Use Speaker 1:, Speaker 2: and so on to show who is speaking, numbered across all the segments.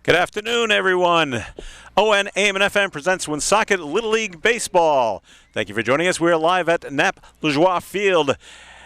Speaker 1: Good afternoon, everyone. ON, AM, and FM presents Woonsocket Little League Baseball. Thank you for joining us. We are live at Nap-Lejoie Field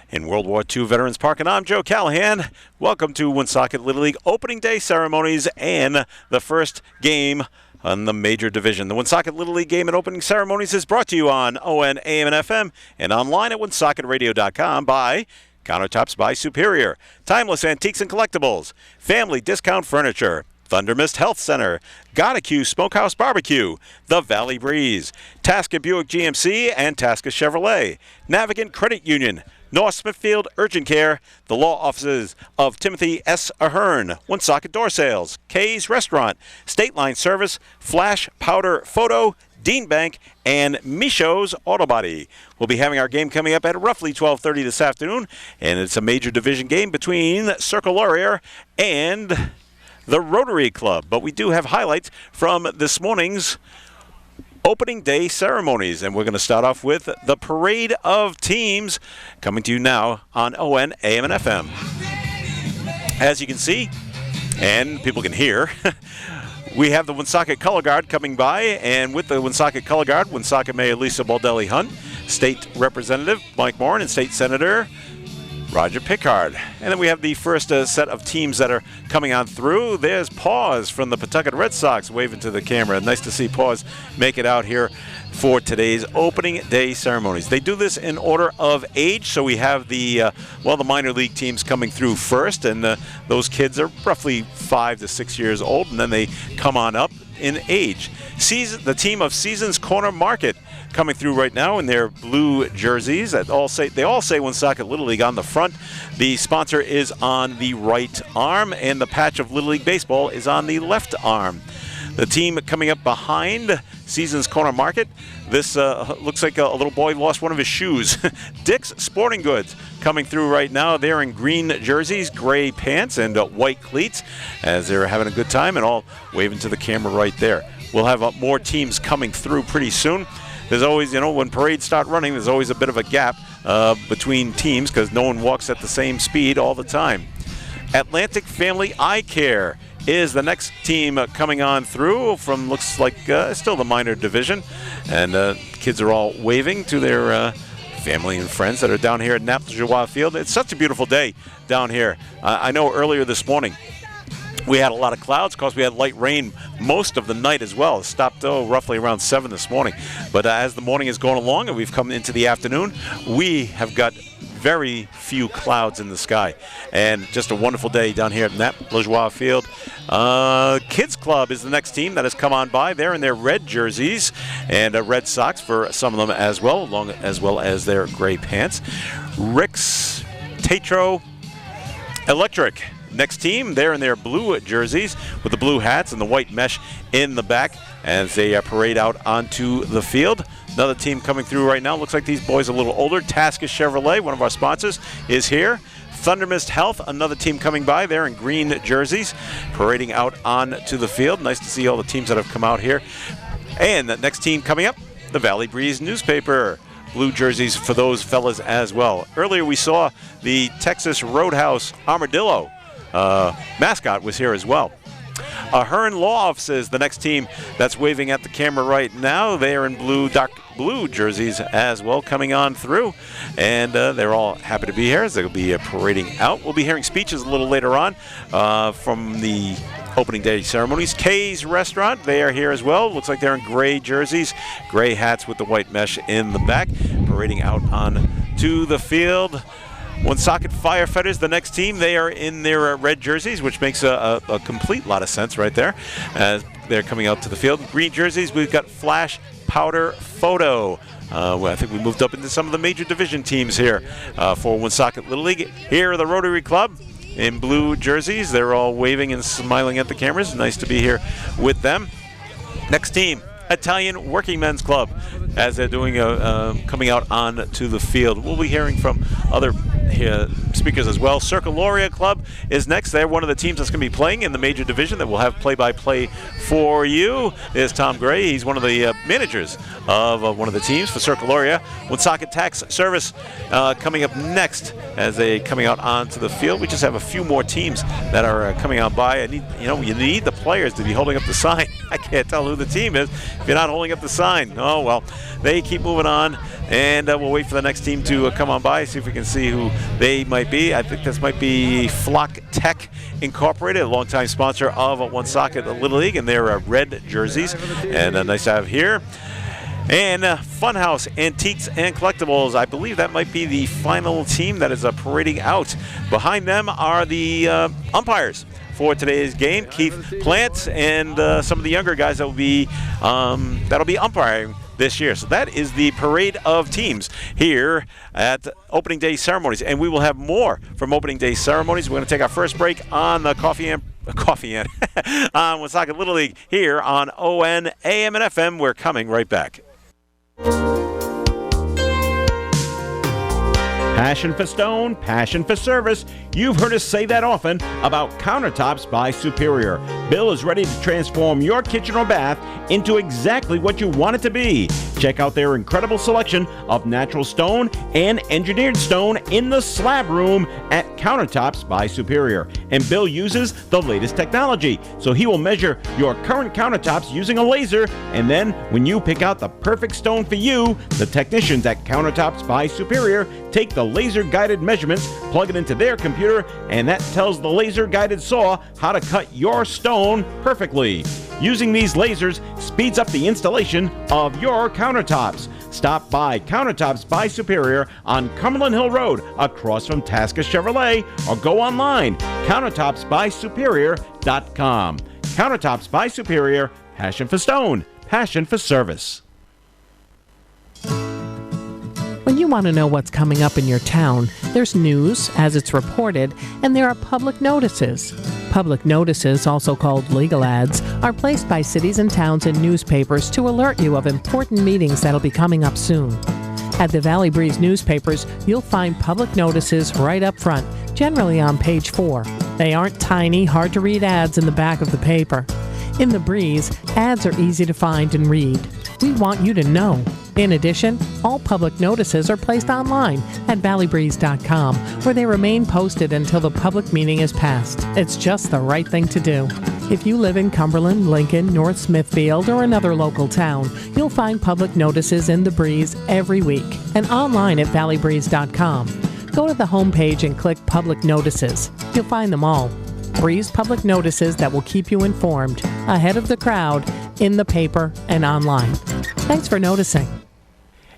Speaker 1: in World War II Veterans Park, and I'm Joe Callahan. Welcome to Woonsocket Little League Opening Day Ceremonies and the first game on the major division. The Woonsocket Little League game and opening ceremonies is brought to you on ON, AM, and FM and online at woonsocketradio.com by Countertops by Superior, Timeless Antiques and Collectibles, Family Discount Furniture, Thunder Mist Health Center, Gotta Smokehouse Barbecue, The Valley Breeze, Tasca Buick GMC and Tasca Chevrolet, Navigant Credit Union, North Smithfield Urgent Care, the law offices of Timothy S. Ahern, Woonsocket Door Sales, Kay's Restaurant, State Line Service, Flash Powder Photo, Dean Bank, and Micho's Auto Body. We'll be having our game coming up at roughly 12:30 this afternoon, and it's a major division game between Circle Laurier and the Rotary Club. But we do have highlights from this morning's opening day ceremonies, and we're going to start off with the parade of teams coming to you now on ON, AM, and FM. As you can see, and people can hear, we have the Woonsocket Color Guard coming by, and with the Woonsocket Color Guard, Woonsocket Mayor Lisa Baldelli Hunt, State Representative Mike Moran, and State Senator Roger Pickard. And then we have the first set of teams that are coming on through. There's Paws from the Pawtucket Red Sox waving to the camera. Nice to see Paws make it out here for today's opening day ceremonies. They do this in order of age, so we have the minor league teams coming through first, and those kids are roughly 5 to 6 years old, and then they come on up in age. The team of Seasons Corner Market coming through right now in their blue jerseys. They all say Woonsocket Little League on the front. The sponsor is on the right arm, and the patch of Little League Baseball is on the left arm. The team coming up behind Seasons Corner Market, this looks like a little boy lost one of his shoes. Dick's Sporting Goods coming through right now. They're in green jerseys, gray pants, and white cleats as they're having a good time and all waving to the camera right there. We'll have more teams coming through pretty soon. There's always, when parades start running, there's always a bit of a gap between teams because no one walks at the same speed all the time. Atlantic Family Eye Care is the next team coming on through from, looks like, still the minor division. And kids are all waving to their family and friends that are down here at Nap-Lejoie Field. It's such a beautiful day down here. I know earlier this morning we had a lot of clouds because we had light rain most of the night as well. It stopped roughly around 7 this morning. But as the morning is going along and we've come into the afternoon, we have got very few clouds in the sky. And just a wonderful day down here at Nap-Lejoie Field. Kids Club is the next team that has come on by. They're in their red jerseys and red socks for some of them as well as their gray pants. Rick's Tatro Electric. Next team, they're in their blue jerseys with the blue hats and the white mesh in the back as they parade out onto the field. Another team coming through right now. Looks like these boys are a little older. Tasca Chevrolet, one of our sponsors, is here. Thunder Mist Health, another team coming by. They're in green jerseys, parading out onto the field. Nice to see all the teams that have come out here. And the next team coming up, the Valley Breeze newspaper. Blue jerseys for those fellas as well. Earlier we saw the Texas Roadhouse Armadillo mascot was here as well. Ahern Law Offices, the next team that's waving at the camera right now. They are in dark blue jerseys as well coming on through. And they're all happy to be here as they'll be parading out. We'll be hearing speeches a little later on from the opening day ceremonies. Kay's Restaurant, they are here as well. Looks like they're in gray jerseys, gray hats with the white mesh in the back, parading out on to the field. Woonsocket Firefighters, the next team, they are in their red jerseys, which makes a complete lot of sense right there as they're coming out to the field. Green jerseys, we've got Flash Powder Photo. I think we moved up into some of the major division teams here for Woonsocket Little League. Here are the Rotary Club in blue jerseys. They're all waving and smiling at the cameras. Nice to be here with them. Next team, Italian Working Men's Club, as they're doing coming out on to the field. We'll be hearing from other speakers as well. Circle Loria Club is next. They're one of the teams that's going to be playing in the major division that will have play-by-play for you. There's Tom Gray. He's one of the managers of one of the teams for Circle Loria. Woonsocket Tax Service coming up next as they coming out onto the field. We just have a few more teams that are coming out by. You need the players to be holding up the sign. I can't tell who the team is if you're not holding up the sign. Oh, well, they keep moving on, and we'll wait for the next team to come on by, see if we can see who they might be. I think this might be Flock Tech Incorporated, a longtime sponsor of Woonsocket Little League, and their red jerseys, and nice to have here. And Funhouse Antiques and Collectibles, I believe that might be the final team that is parading out. Behind them are the umpires for today's game, Keith Plant and some of the younger guys that will be that'll be umpiring this year. So that is the parade of teams here at Opening Day Ceremonies, and we will have more from Opening Day Ceremonies. We're going to take our first break on the Coffee and on Woonsocket Little League here on ON, AM, and FM. We're coming right back.
Speaker 2: Passion for stone, passion for service. You've heard us say that often about Countertops by Superior. Bill is ready to transform your kitchen or bath into exactly what you want it to be. Check out their incredible selection of natural stone and engineered stone in the slab room at Countertops by Superior. And Bill uses the latest technology, so he will measure your current countertops using a laser, and then when you pick out the perfect stone for you, the technicians at Countertops by Superior take the laser-guided measurements, plug it into their computer, and that tells the laser-guided saw how to cut your stone perfectly. Using these lasers speeds up the installation of your countertops. Stop by Countertops by Superior on Cumberland Hill Road across from Tasca Chevrolet, or go online, countertopsbysuperior.com. Countertops by Superior, passion for stone, passion for service.
Speaker 3: When you want to know what's coming up in your town, there's news, as it's reported, and there are public notices. Public notices, also called legal ads, are placed by cities and towns in newspapers to alert you of important meetings that'll be coming up soon. At the Valley Breeze newspapers, you'll find public notices right up front, generally on page 4. They aren't tiny, hard-to-read ads in the back of the paper. In the Breeze, ads are easy to find and read. We want you to know. In addition, all public notices are placed online at valleybreeze.com, where they remain posted until the public meeting is passed. It's just the right thing to do. If you live in Cumberland, Lincoln, North Smithfield, or another local town, you'll find public notices in the Breeze every week and online at valleybreeze.com. Go to the homepage and click Public Notices. You'll find them all. Breeze public notices that will keep you informed, ahead of the crowd, in the paper and online. Thanks for noticing.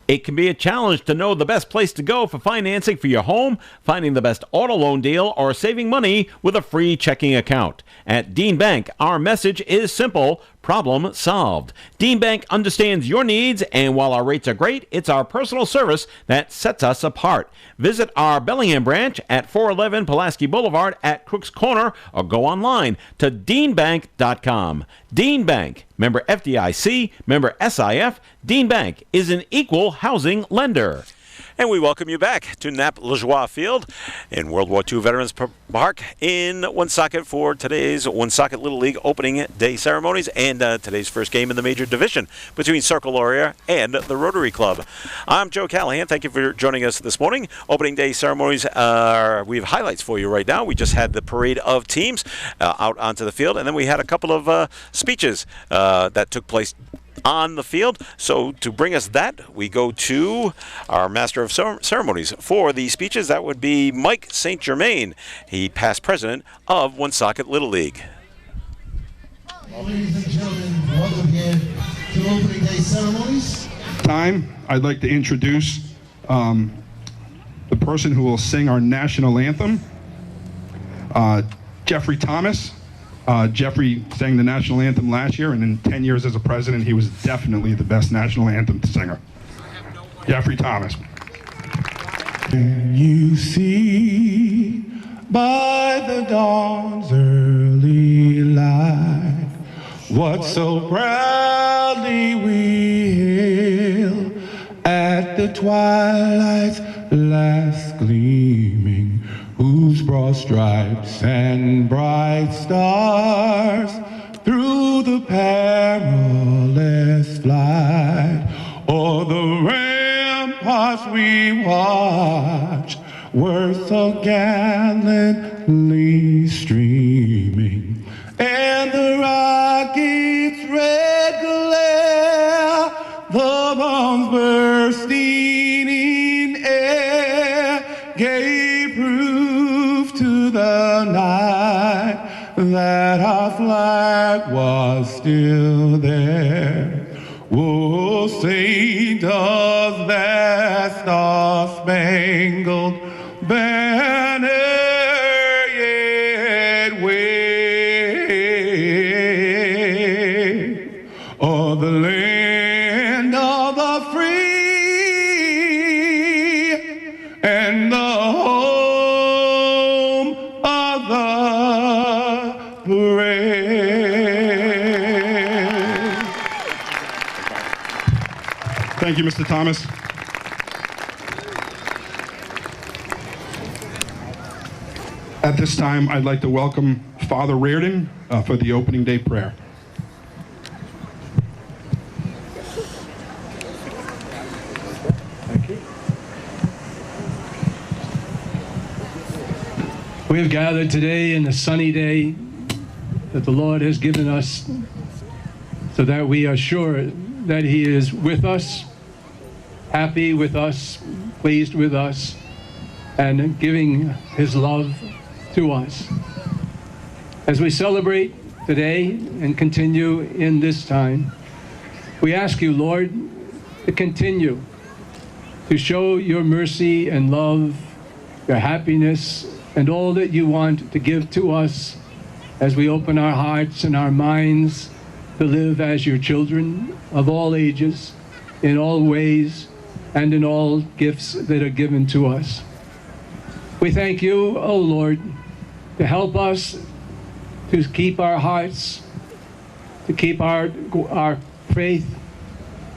Speaker 2: It can be a challenge to know the best place to go for financing for your home, finding the best auto loan deal, or saving money with a free checking account. At Dean Bank, our message is simple: problem solved. Dean Bank understands your needs, and while our rates are great, it's our personal service that sets us apart. Visit our Bellingham branch at 411 Pulaski Boulevard at Crooks Corner, or go online to deanbank.com. Dean Bank, member FDIC, member SIF. Dean Bank is an equal housing lender.
Speaker 1: And we welcome you back to Nap-LaJoie Field in World War II Veterans Park in Woonsocket for today's Woonsocket Little League Opening Day Ceremonies and today's first game in the major division between Circle Loria and the Rotary Club. I'm Joe Callahan. Thank you for joining us this morning. Opening Day Ceremonies, we have highlights for you right now. We just had the parade of teams out onto the field, and then we had a couple of speeches that took place on the field. So to bring us that, we go to our Master of Ceremonies for the speeches. That would be Mike St. Germain. He past president of Woonsocket Little League.
Speaker 4: Ladies and gentlemen, welcome here to Opening Day Ceremonies.
Speaker 5: I'd like to introduce the person who will sing our national anthem, Jeffrey Thomas. Jeffrey sang the national anthem last year, and in 10 years as a president, he was definitely the best national anthem singer. Jeffrey Thomas.
Speaker 6: Can you see by the dawn's early light what so proudly we hailed at the twilight's last gleaming? cross stripes and bright stars through the perilous flight. O'er the ramparts we watched were so gallantly streaming, and the rocket's red glare, the bombs bursting in air, gave proof to the night that our flag was still there. Oh, say does that star-spangled banner yet wave o'er the land of the free and the home of the brave.
Speaker 5: Thank you, Mr. Thomas. At this time, I'd like to welcome Father Reardon for the opening day prayer.
Speaker 7: We have gathered today in a sunny day that the Lord has given us so that we are sure that He is with us, happy with us, pleased with us, and giving His love to us. As we celebrate today and continue in this time, we ask you, Lord, to continue to show your mercy and love, your happiness, and all that you want to give to us as we open our hearts and our minds to live as your children of all ages, in all ways, and in all gifts that are given to us. We thank you, O Lord, to help us to keep our hearts, to keep our faith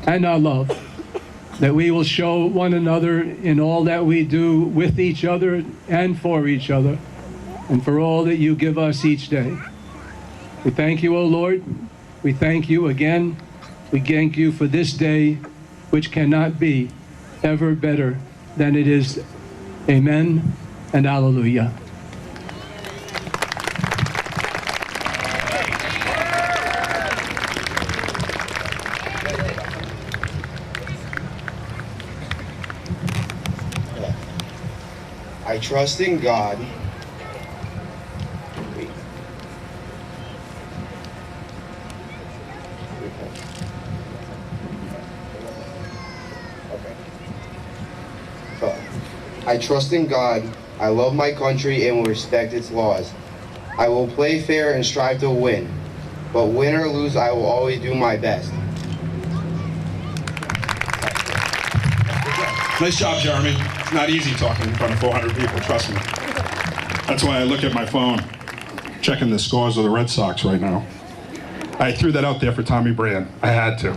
Speaker 7: and our love, that we will show one another in all that we do with each other and for each other, and for all that you give us each day. We thank you, O Lord. We thank you again. We thank you for this day, which cannot be ever better than it is. Amen and hallelujah.
Speaker 8: I trust in God. I trust in God. I love my country and will respect its laws. I will play fair and strive to win, but win or lose, I will always do my best.
Speaker 5: Nice job, Jeremy. It's not easy talking in front of 400 people, trust me. That's why I look at my phone, checking the scores of the Red Sox right now. I threw that out there for Tommy Brand. I had to.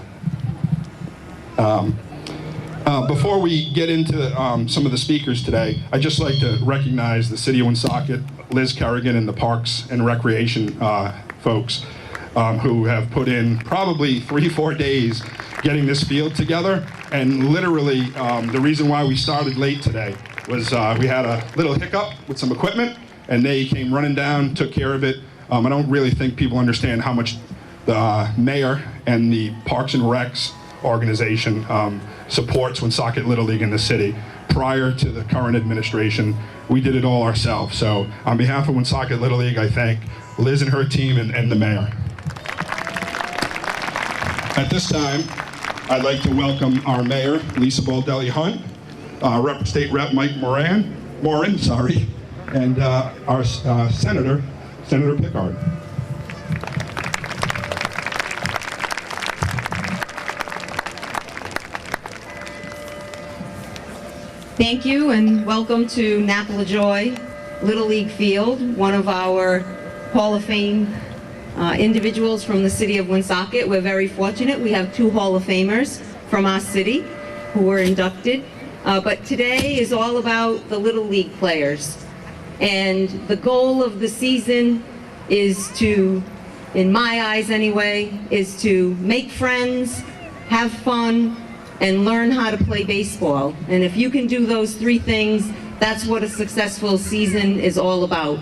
Speaker 5: Before we get into some of the speakers today, I'd just like to recognize the City of Woonsocket, Liz Kerrigan, and the Parks and Recreation folks who have put in probably 3-4 days getting this field together. And literally, the reason why we started late today was we had a little hiccup with some equipment, and they came running down, took care of it. I don't really think people understand how much the mayor and the Parks and Recs organization supports Woonsocket Little League in the city. Prior to the current administration, we did it all ourselves. So on behalf of Woonsocket Little League, I thank Liz and her team and the mayor. At this time, I'd like to welcome our mayor, Lisa Baldelli Hunt, State Rep Mike Morin, and our Senator Pickard.
Speaker 9: Thank you and welcome to Napa LaJoy Little League Field, one of our Hall of Fame individuals from the city of Woonsocket. We're very fortunate. We have 2 Hall of Famers from our city who were inducted. But today is all about the Little League players. And the goal of the season is to, in my eyes anyway, is to make friends, have fun, and learn how to play baseball. And if you can do those three things, that's what a successful season is all about.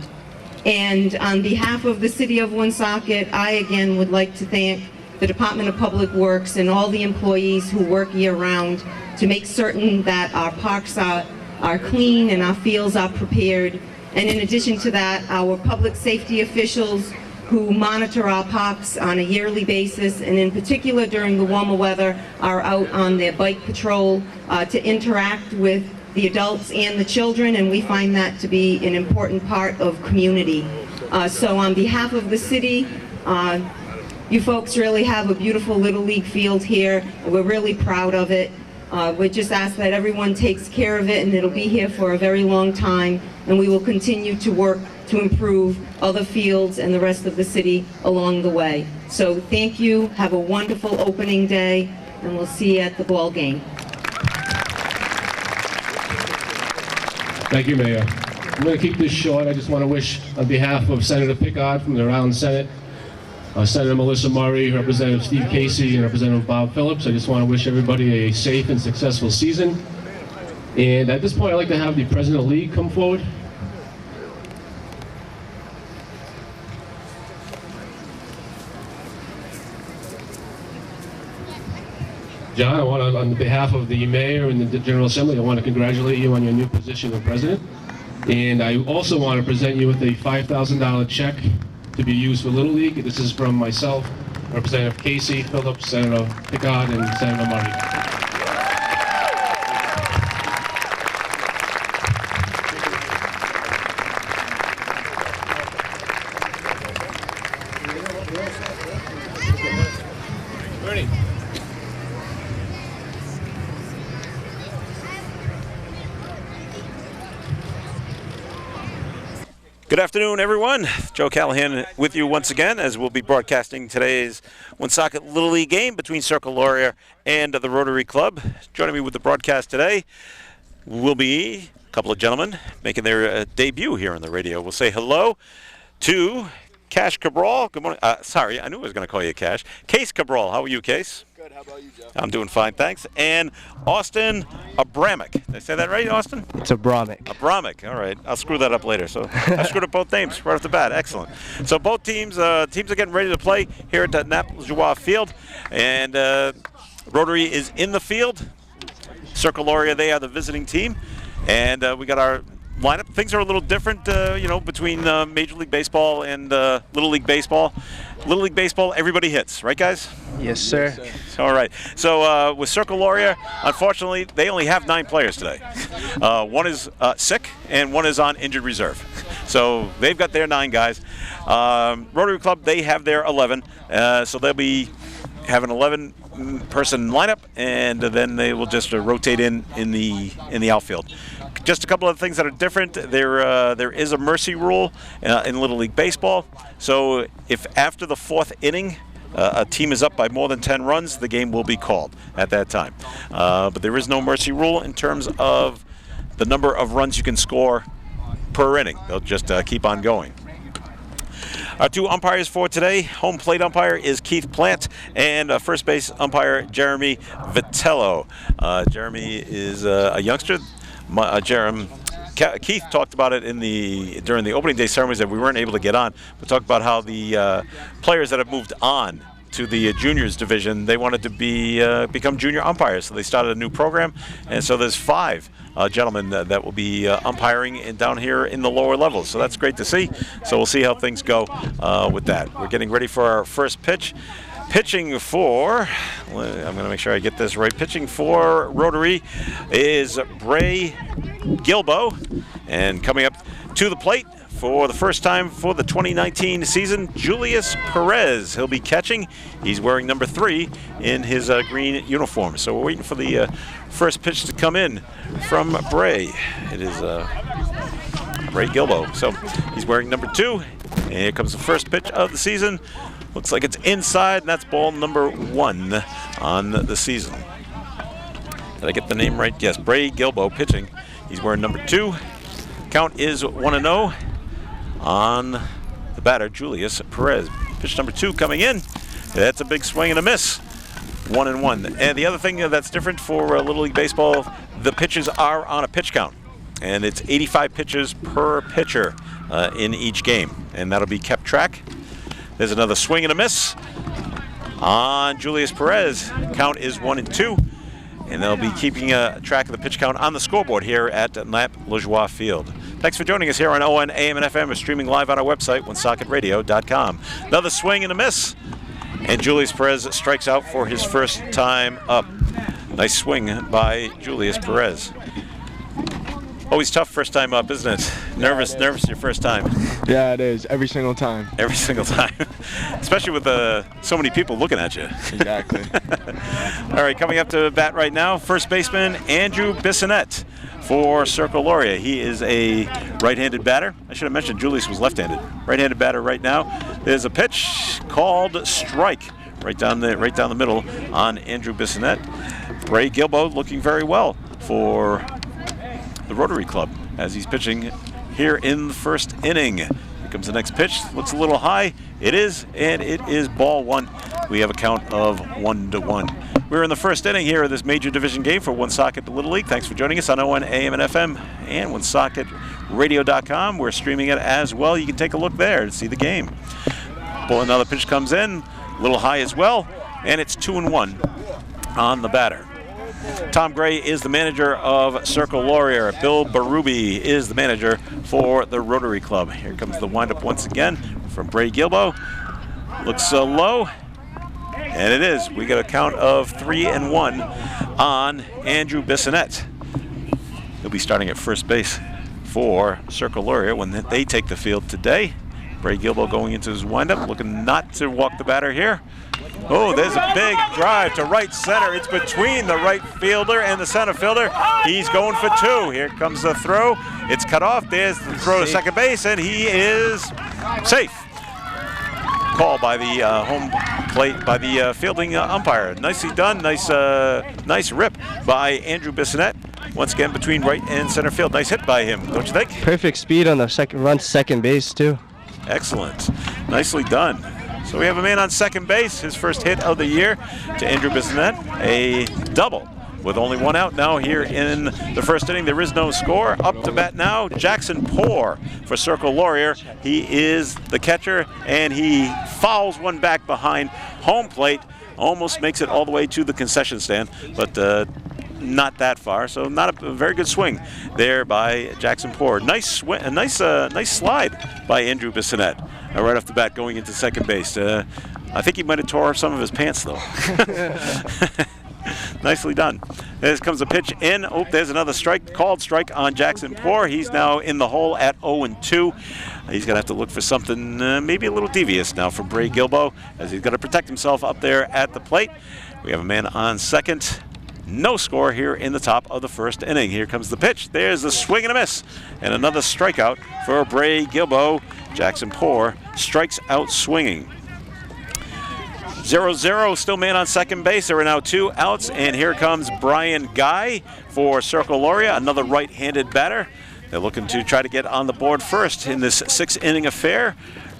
Speaker 9: And on behalf of the City of Woonsocket, I again would like to thank the Department of Public Works and all the employees who work year-round to make certain that our parks are clean and our fields are prepared. And in addition to that, our public safety officials who monitor our parks on a yearly basis, and in particular during the warmer weather, are out on their bike patrol to interact with the adults and the children, and we find that to be an important part of community. So on behalf of the city, you folks really have a beautiful Little League field here. We're really proud of it. We just ask that everyone takes care of it, and it'll be here for a very long time, and we will continue to work to improve other fields and the rest of the city along the way. So thank you, have a wonderful opening day, and we'll see you at the ball game.
Speaker 10: Thank you, Mayor. I'm going to keep this short. I just want to wish, on behalf of Senator Pickard from the Rhode Island Senate, Senator Melissa Murray, Representative Steve Casey, and Representative Bob Phillips, I just want to wish everybody a safe and successful season. And at this point, I'd like to have the President of the League come forward. John, I want to, on behalf of the Mayor and the General Assembly, I want to congratulate you on your new position of President. And I also want to present you with a $5,000 check to be used for Little League. This is from myself, Representative Casey, Phillips, Senator Pickard, and Senator Murray.
Speaker 1: Good afternoon, everyone. Joe Callahan with you once again as we'll be broadcasting today's Woonsocket Little League game between Circle Laurier and the Rotary Club. Joining me with the broadcast today will be a couple of gentlemen making their debut here on the radio. We'll say hello to Cash Cabral. Good morning. Sorry, I knew I was going to call you Cash. Case Cabral. How are you, Case?
Speaker 11: Good. How about you, Joe?
Speaker 1: I'm doing fine, thanks. And Austin Abramic. Did I say that right, Austin?
Speaker 11: It's Abramic.
Speaker 1: Abramic. All right. I'll screw that up later. So I screwed up both names right off the bat. Excellent. So both teams are getting ready to play here at Nap-Lejoie Field. And Rotary is in the field. Circle Laurier, they are the visiting team. And we got our lineup. Things are a little different, between Major League Baseball and Little League Baseball. Little League Baseball, everybody hits, right, guys?
Speaker 11: Yes, sir.
Speaker 1: All right. So with Circle Laurier, unfortunately, they only have 9 players today. One is sick, and one is on injured reserve. So they've got their 9 guys. Rotary Club, they have their 11. So they'll be having 11-person lineup, and then they will just rotate in the outfield. Just a couple of things that are different. There is a mercy rule in Little League Baseball. So if after the 4th inning a team is up by more than 10 runs, the game will be called at that time. But there is no mercy rule in terms of the number of runs you can score per inning. They'll just keep on going. Our 2 umpires for today, home plate umpire is Keith Plant, and first base umpire Jeremy Vitello. Jeremy is a youngster. Keith talked about it during the opening day ceremonies that we weren't able to get on. We talked about how the players that have moved on to the juniors division, they wanted to become junior umpires, so they started a new program, and so there's 5 gentlemen that will be umpiring down here in the lower levels. So that's great to see. So we'll see how things go with that. We're getting ready for our first pitch. Pitching for, I'm going to make sure I get this right, pitching for Rotary is Bray Gilbo. And coming up to the plate for the first time for the 2019 season, Julius Perez. He'll be catching. He's wearing number 3 in his green uniform. So we're waiting for the first pitch to come in from Bray. It is Bray Gilbo. So he's wearing number 2. And here comes the first pitch of the season. Looks like it's inside, and that's ball number 1 on the season. Did I get the name right? Yes, Bray Gilbo pitching. He's wearing number 2. Count is 1-0 on the batter, Julius Perez. Pitch number 2 coming in. That's a big swing and a miss. 1-1. And the other thing that's different for Little League Baseball, the pitches are on a pitch count. And it's 85 pitches per pitcher in each game. And that'll be kept track. There's another swing and a miss on Julius Perez. Count is 1-2. And they'll be keeping track of the pitch count on the scoreboard here at Nap-Lajoie Field. Thanks for joining us here on ON, AM, and FM. We're streaming live on our website, WoonsocketRadio.com. Another swing and a miss. And Julius Perez strikes out for his first time up. Nice swing by Julius Perez. Always tough first time up, isn't it? Nervous your first time.
Speaker 11: Yeah, it is. Every single time.
Speaker 1: Every single time. Especially with so many people looking at you.
Speaker 11: Exactly.
Speaker 1: All right, coming up to bat right now, first baseman Andrew Bissonette for Circle Lauria. He is a right-handed batter. I should have mentioned Julius was left-handed. Right-handed batter right now. There's a pitch called strike right down the middle on Andrew Bissonette. Ray Gilbo looking very well for the Rotary Club as he's pitching here in the first inning. Here comes the next pitch. Looks a little high. It is, and it is ball 1. We have a count of 1-1. We're in the first inning here of this major division game for Woonsocket Little League. Thanks for joining us on ON, AM, and FM, and WoonsocketRadio.com. We're streaming it as well. You can take a look there to see the game. Another pitch comes in, a little high as well, and it's 2-1 on the batter. Tom Gray is the manager of Circle Lauria. Bill Berube is the manager for the Rotary Club. Here comes the windup once again from Bray Gilbo. Looks low, and it is. We got a count of 3-1 on Andrew Bissonette. He'll be starting at first base for Circle Lauria when they take the field today. Bray Gilbo going into his windup, looking not to walk the batter here. Oh, there's a big drive to right center. It's between the right fielder and the center fielder. He's going for 2. Here comes the throw. It's cut off. There's the throw to second base, and he is safe. Call by the home plate, by the fielding umpire. Nicely done. Nice rip by Andrew Bissonette. Once again, between right and center field. Nice hit by him, don't you think?
Speaker 11: Perfect speed on the second base, too.
Speaker 1: Excellent. Nicely done. So we have a man on second base, his first hit of the year to Andrew Bissonette, a double with only 1 out now here in the first inning. There is no score. Up to bat now, Jackson Poor for Circle Lauria. He is the catcher, and he fouls one back behind home plate, almost makes it all the way to the concession stand, but not that far, so not a very good swing there by Jackson Poor. Nice slide by Andrew Bissonette. Right off the bat going into second base. I think he might have tore some of his pants, though. Nicely done. There comes a pitch in. Oh, there's another called strike on Jackson Poor. He's now in the hole at 0-2. He's going to have to look for something maybe a little devious now from Bray Gilbo, as he's got to protect himself up there at the plate. We have a man on second. No score here in the top of the first inning. Here comes the pitch. There's the swing and a miss. And another strikeout for Bray Gilbo. Jackson Poor strikes out swinging. 0-0, still man on second base. There are now 2 outs. And here comes Brian Guy for Circle Lauria, another right-handed batter. They're looking to try to get on the board first in this 6-inning affair.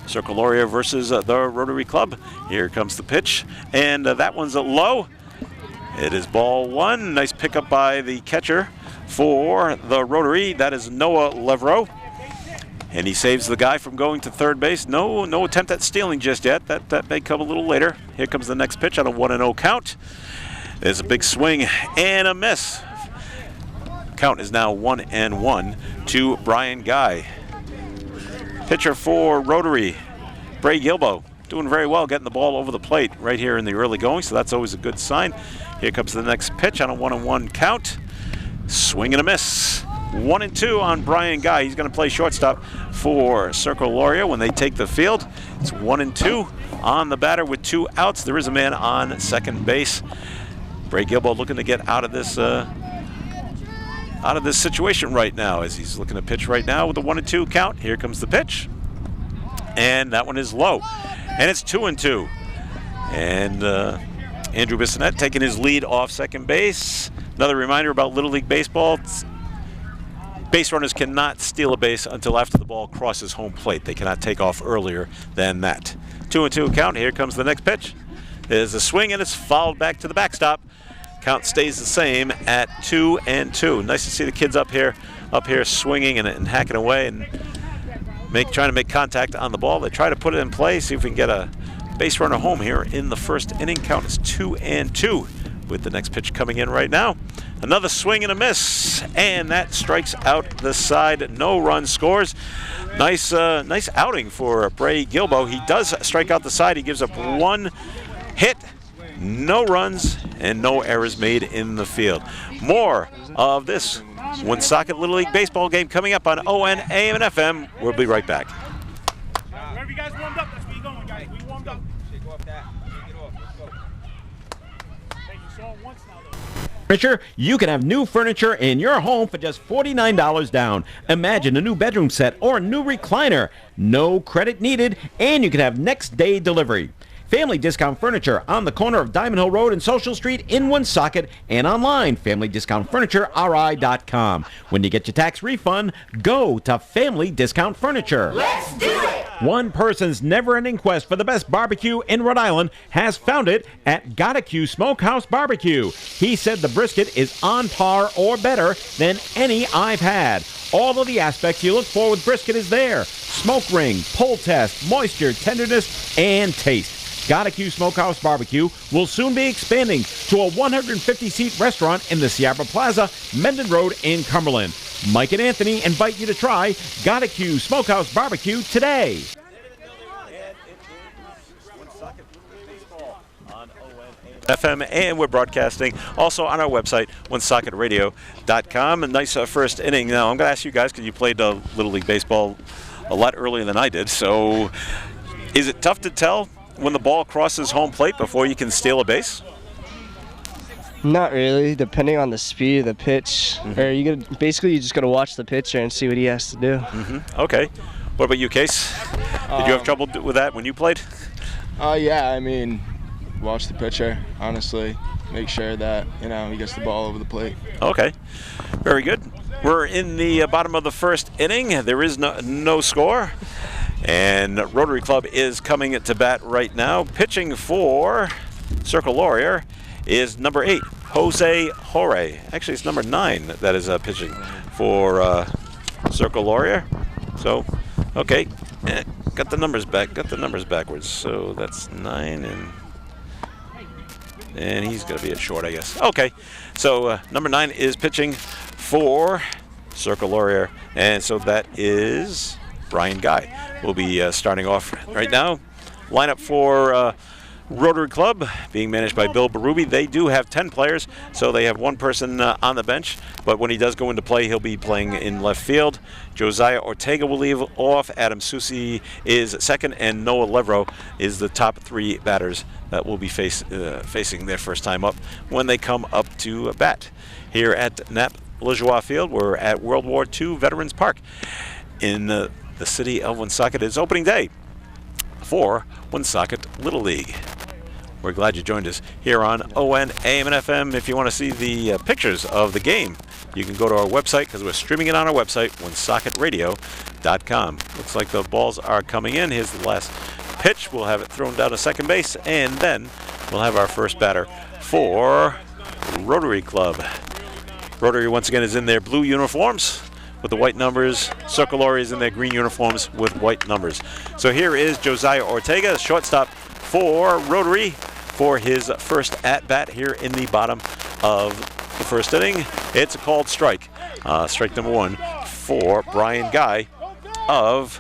Speaker 1: Circle Lauria versus the Rotary Club. Here comes the pitch. And that one's low. It is ball 1. Nice pickup by the catcher for the Rotary. That is Noah Levrow. And he saves the guy from going to third base. No attempt at stealing just yet. That may come a little later. Here comes the next pitch on a 1-0 count. There's a big swing and a miss. Count is now 1-1 to Brian Guy. Pitcher for Rotary, Bray Gilbo. Doing very well getting the ball over the plate right here in the early going, so that's always a good sign. Here comes the next pitch on a 1-1 count. Swing and a miss. 1-2 on Brian Guy. He's going to play shortstop for Circle Lauria when they take the field. It's 1-2 on the batter with 2 outs. There is a man on second base. Bray Gilbo looking to get out of this situation right now, as he's looking to pitch right now with a 1-2 count. Here comes the pitch, and that one is low. And it's 2-2. And Andrew Bissonette taking his lead off second base. Another reminder about Little League Baseball. Base runners cannot steal a base until after the ball crosses home plate. They cannot take off earlier than that. 2-2 count. Here comes the next pitch. There's a swing, and it's fouled back to the backstop. Count stays the same at 2-2. Nice to see the kids up here swinging and hacking away and trying to make contact on the ball. They try to put it in play, see if we can get a base runner home here in the first inning. Count is 2-2 with the next pitch coming in right now. Another swing and a miss, and that strikes out the side. No run scores. Nice outing for Bray Gilbo. He does strike out the side. He gives up one hit, no runs, and no errors made in the field. More of this Woonsocket Little League Baseball game coming up on ON, AM, and FM. We'll be right back.
Speaker 12: Wherever you guys warmed up, that's where you're going, guys. We warmed up. Shake off that. Shake it off. Let's go. Hey, you saw it once now, though.
Speaker 2: Furniture, you can have new furniture in your home for just $49 down. Imagine a new bedroom set or a new recliner. No credit needed, and you can have next day delivery. Family Discount Furniture on the corner of Diamond Hill Road and Social Street in Woonsocket, and online, FamilyDiscountFurnitureRI.com. When you get your tax refund, go to Family Discount Furniture.
Speaker 12: Let's do it!
Speaker 2: One person's never-ending quest for the best barbecue in Rhode Island has found it at Gotta Smokehouse Barbecue. He said the brisket is on par or better than any I've had. All of the aspects you look for with brisket is there. Smoke ring, pull test, moisture, tenderness, and taste. Gotta Smokehouse Barbecue will soon be expanding to a 150-seat restaurant in the Sierra Plaza, Mendon Road in Cumberland. Mike and Anthony invite you to try Gotta Smokehouse Barbecue today.
Speaker 1: FM, and we're broadcasting also on our website, woonsocketradio.com. A nice first inning. Now, I'm going to ask you guys, because you played Little League Baseball a lot earlier than I did, so is it tough to tell when the ball crosses home plate before you can steal a base?
Speaker 11: Not really, depending on the speed of the pitch. Or you just got to watch the pitcher and see what he has to do.
Speaker 1: Okay. What about you, Case? Did you have trouble with that when you played?
Speaker 13: Yeah, I mean, watch the pitcher, honestly. Make sure that, he gets the ball over the plate.
Speaker 1: Okay. Very good. We're in the bottom of the first inning. There is no score. And Rotary Club is coming to bat right now. Pitching for Circle Laurier is number 8, Jose Jorge. Actually, it's number 9 that is pitching for Circle Laurier. So, okay, got the numbers backwards. So that's 9, and he's going to be at short, I guess. Okay, so number 9 is pitching for Circle Laurier, and so that is Brian Guy. Will be starting off right now. Lineup for Rotary Club being managed by Bill Berube. They do have 10 players, so they have one person on the bench, but when he does go into play, he'll be playing in left field. Josiah Ortega will leave off. Adam Susi is second, and Noah Levro is the top 3 batters that will be facing their first time up when they come up to bat. Here at Nap Lajoie Field, we're at World War II Veterans Park in the city of Woonsocket. It's opening day for Woonsocket Little League. We're glad you joined us here on ON, AM, and FM. If you want to see the pictures of the game, you can go to our website, because we're streaming it on our website, woonsocketradio.com. Looks like the balls are coming in. Here's the last pitch. We'll have it thrown down to second base, and then we'll have our first batter for Rotary Club. Rotary, once again, is in their blue uniforms with the white numbers. Circle Laurier is in their green uniforms with white numbers. So here is Josiah Ortega, shortstop for Rotary, for his first at-bat here in the bottom of the first inning. It's a called strike. Strike number 1 for Brian Guy of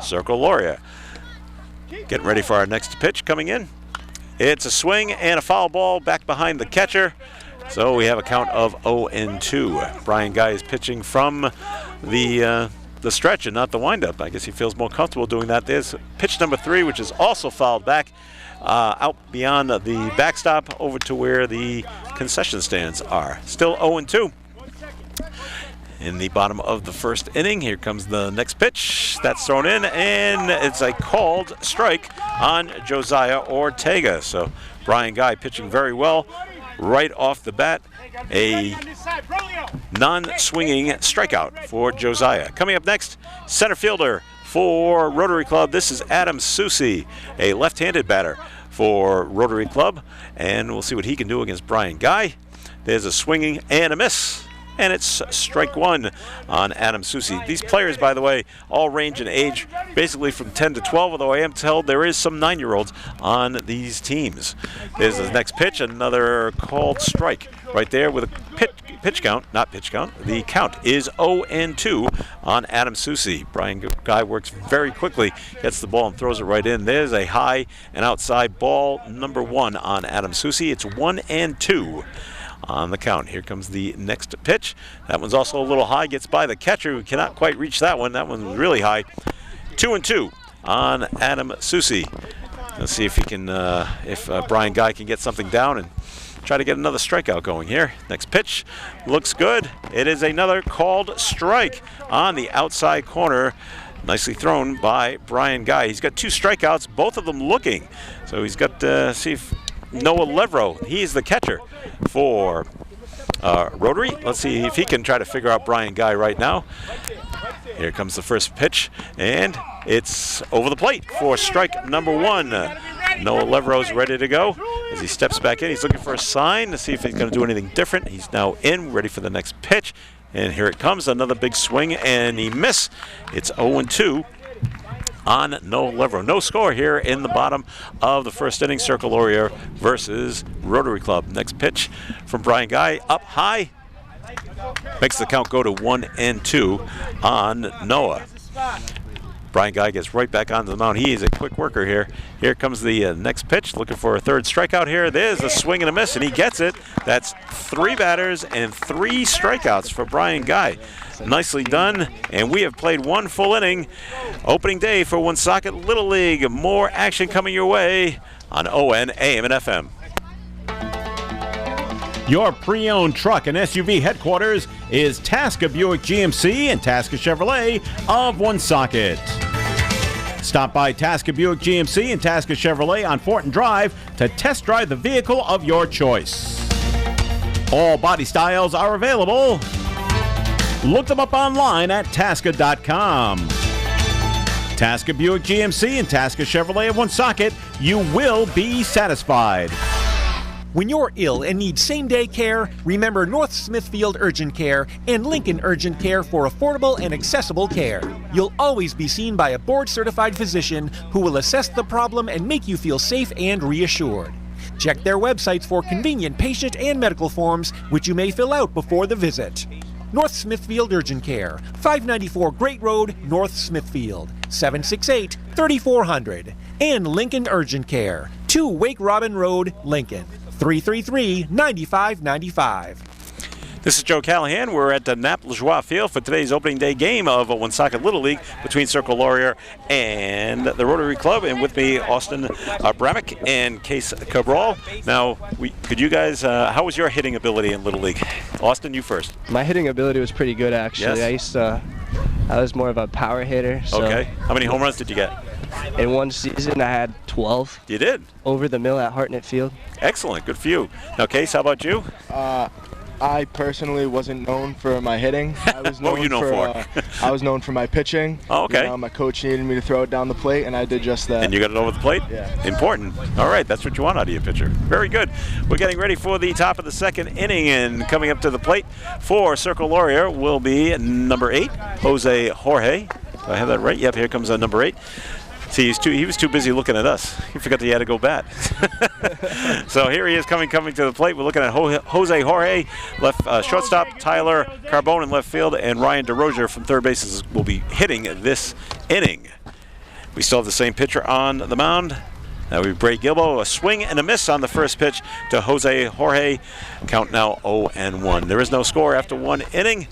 Speaker 1: Circle Laurier. Getting ready for our next pitch coming in. It's a swing and a foul ball back behind the catcher. So we have a count of 0-2. Brian Guy is pitching from the stretch and not the windup. I guess he feels more comfortable doing that. There's pitch number 3, which is also fouled back out beyond the backstop over to where the concession stands are. Still 0-2. In the bottom of the first inning, here comes the next pitch. That's thrown in, and it's a called strike on Josiah Ortega. So Brian Guy pitching very well. right off the bat, a non-swinging strikeout for Josiah. Coming up next, center fielder for Rotary Club. This is Adam Susi, a left-handed batter for Rotary Club, and we'll see what he can do against Brian Guy. There's a swinging and a miss, and it's strike one on Adam Susi. These players, by the way, all range in age basically from 10 to 12, although I am told there is some 9-year-olds on these teams. There's the next pitch, another called strike right there with a pitch count, not pitch count. The count is 0-2 on Adam Susi. Brian Guy works very quickly, gets the ball and throws it right in. There's a high and outside ball, number 1 on Adam Susi. It's 1-2 on the count. Here comes the next pitch. That one's also a little high, gets by the catcher who cannot quite reach that one. That one was really high. 2-2 on Adam Susi. Let's see if he can, Brian Guy can get something down and try to get another strikeout going here. Next pitch looks good. It is another called strike on the outside corner. Nicely thrown by Brian Guy. He's got 2 strikeouts, both of them looking. So he's got, see if Noah Levro, he's the catcher for Rotary. Let's see if he can try to figure out Brian Guy right now. Here comes the first pitch, and it's over the plate for strike number 1. Noah Levro's ready to go. As he steps back in, he's looking for a sign to see if he's going to do anything different. He's now in, ready for the next pitch. And here it comes, another big swing, and he missed. It's 0-2 on Noah Levro. No score here in the bottom of the first inning. Circle Laurier versus Rotary Club. Next pitch from Brian Guy, up high. Makes the count go to 1-2 on Noah. Brian Guy gets right back onto the mound. He is a quick worker here. Here comes the next pitch, looking for a third strikeout here. There's a swing and a miss, and he gets it. That's 3 batters and 3 strikeouts for Brian Guy. Nicely done, and we have played 1 full inning. Opening day for Woonsocket Little League. More action coming your way on ON, AM, and FM.
Speaker 2: Your pre-owned truck and SUV headquarters is Tasca Buick GMC and Tasca Chevrolet of Woonsocket. Stop by Tasca Buick GMC and Tasca Chevrolet on Fortin Drive to test drive the vehicle of your choice. All body styles are available. Look them up online at Tasca.com. Tasca Buick GMC and Tasca Chevrolet of Woonsocket, you will be satisfied.
Speaker 14: When you're ill and need same-day care, remember North Smithfield Urgent Care and Lincoln Urgent Care for affordable and accessible care. You'll always be seen by a board-certified physician who will assess the problem and make you feel safe and reassured. Check their websites for convenient patient and medical forms, which you may fill out before the visit. North Smithfield Urgent Care, 594 Great Road, North Smithfield, 768-3400. And Lincoln Urgent Care, 2 Wake Robin Road, Lincoln, 333-9595.
Speaker 1: This is Joe Callahan. We're at Nap-LaJoie Field for today's opening day game of Woonsocket Little League between Circle Laurier and the Rotary Club. And with me, Austin Bramick and Case Cabral. Now, could you guys, how was your hitting ability in Little League? Austin, you first.
Speaker 11: My hitting ability was pretty good, actually.
Speaker 1: Yes.
Speaker 11: I was more of a power hitter. So
Speaker 1: okay. How many home runs did you get?
Speaker 11: In one season, I had 12.
Speaker 1: You did?
Speaker 11: Over the mill at Hartnett Field.
Speaker 1: Excellent. Good for you. Now, Case, how about you?
Speaker 13: I personally wasn't known for my hitting. I was known
Speaker 1: what were you known for?
Speaker 13: I was known for my pitching.
Speaker 1: Oh, okay.
Speaker 13: You know, my coach needed me to throw it down the plate, and I did just that.
Speaker 1: And you got it over the plate?
Speaker 13: Yeah.
Speaker 1: Important. All right, that's what you want out of your pitcher. Very good. We're getting ready for the top of the second inning, and coming up to the plate for Circle Laurier will be number 8, Jose Jorge. Do I have that right? Yep, here comes number 8. See, he was too busy looking at us. He forgot that he had to go bat. So here he is coming to the plate. We're looking at Jose Jorge, left shortstop, Tyler Carbone in left field, and Ryan DeRozier from third base will be hitting this inning. We still have the same pitcher on the mound. That would be Bray Gilbo. A swing and a miss on the first pitch to Jose Jorge. Count now 0-1. There is no score after 1 inning.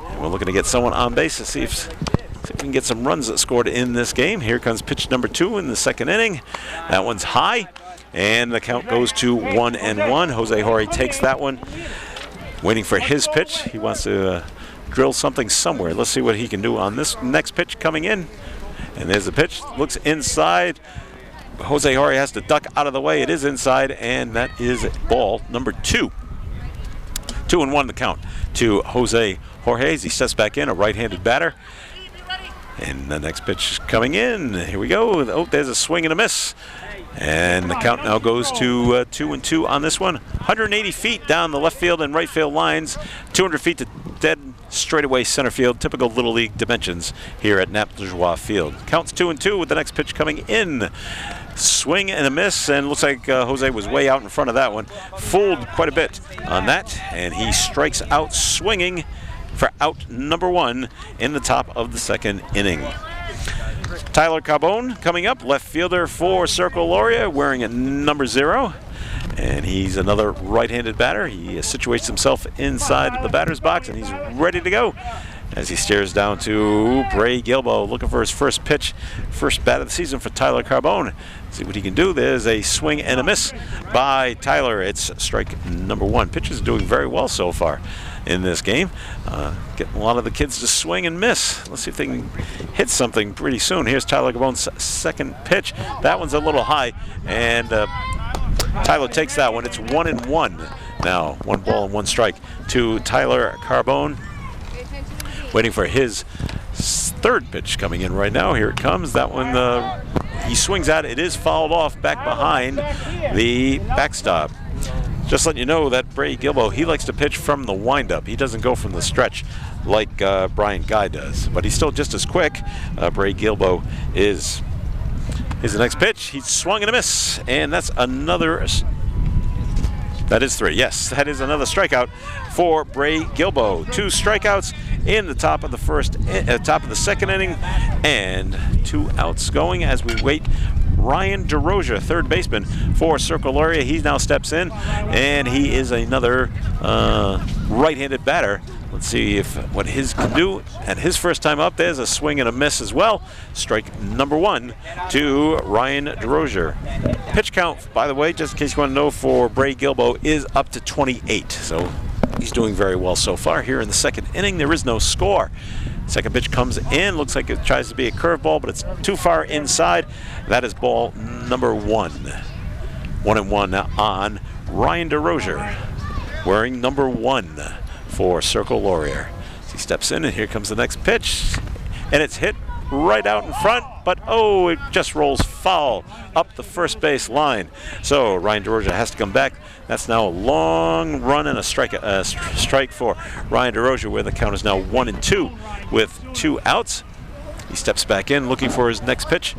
Speaker 1: And we're looking to get someone on base to see if we can get some runs scored in this game. Here comes pitch number 2 in the second inning. That one's high, and the count goes to 1-1. Jose Jorge takes that one, waiting for his pitch. He wants to drill something somewhere. Let's see what he can do on this next pitch coming in. And there's the pitch. Looks inside. Jose Jorge has to duck out of the way. It is inside, and that is ball number 2. 2-1 the count to Jose Jorge as he steps back in, a right-handed batter. And the next pitch coming in. Here we go. Oh, there's a swing and a miss. And the count now goes to 2-2 on this one. 180 feet down the left field and right field lines. 200 feet to dead straightaway center field. Typical Little League dimensions here at Naples Field. Counts 2-2 with the next pitch coming in. Swing and a miss, and looks like Jose was way out in front of that one. Fooled quite a bit on that, and he strikes out swinging for out number 1 in the top of the second inning. Tyler Carbone coming up, left fielder for Circle Loria, wearing a number 0. And he's another right-handed batter. He situates himself inside the batter's box, and he's ready to go as he stares down to Bray Gilbo, looking for his first pitch, first bat of the season for Tyler Carbone. See what he can do. There's a swing and a miss by Tyler. It's strike number 1. Pitchers are doing very well so far in this game. Getting a lot of the kids to swing and miss. Let's see if they can hit something pretty soon. Here's Tyler Carbone's second pitch. That one's a little high, and Tyler takes that one. It's 1-1 now. 1 ball and 1 strike to Tyler Carbone. Waiting for his third pitch coming in right now. Here it comes. That one, he swings at it. It is fouled off back behind the backstop. Just letting you know that Bray Gilbo, he likes to pitch from the windup. He doesn't go from the stretch like Brian Guy does. But he's still just as quick. Bray Gilbo is. Here's the next pitch. He swung and a miss. And that's another. That is 3. Yes, that is another strikeout for Bray Gilbo. 2 strikeouts in the top of the second inning, and 2 outs going as we wait. Ryan DeRosia, third baseman for Circle Loria. He now steps in, and he is another right-handed batter. Let's see what his can do. And his first time up, there's a swing and a miss as well. Strike number 1 to Ryan DeRozier. Pitch count, by the way, just in case you want to know, for Bray Gilbo is up to 28. So he's doing very well so far here in the second inning. There is no score. Second pitch comes in. Looks like it tries to be a curveball, but it's too far inside. That is ball number 1. 1-1 now on Ryan DeRozier, wearing number 1 for Circle Loria. He steps in, and here comes the next pitch, and it's hit right out in front, but oh, it just rolls foul up the first base line. So Ryan DeRozier has to come back. That's now a long run and a strike for Ryan DeRozier, where the count is now 1-2 with 2 outs. He steps back in, looking for his next pitch.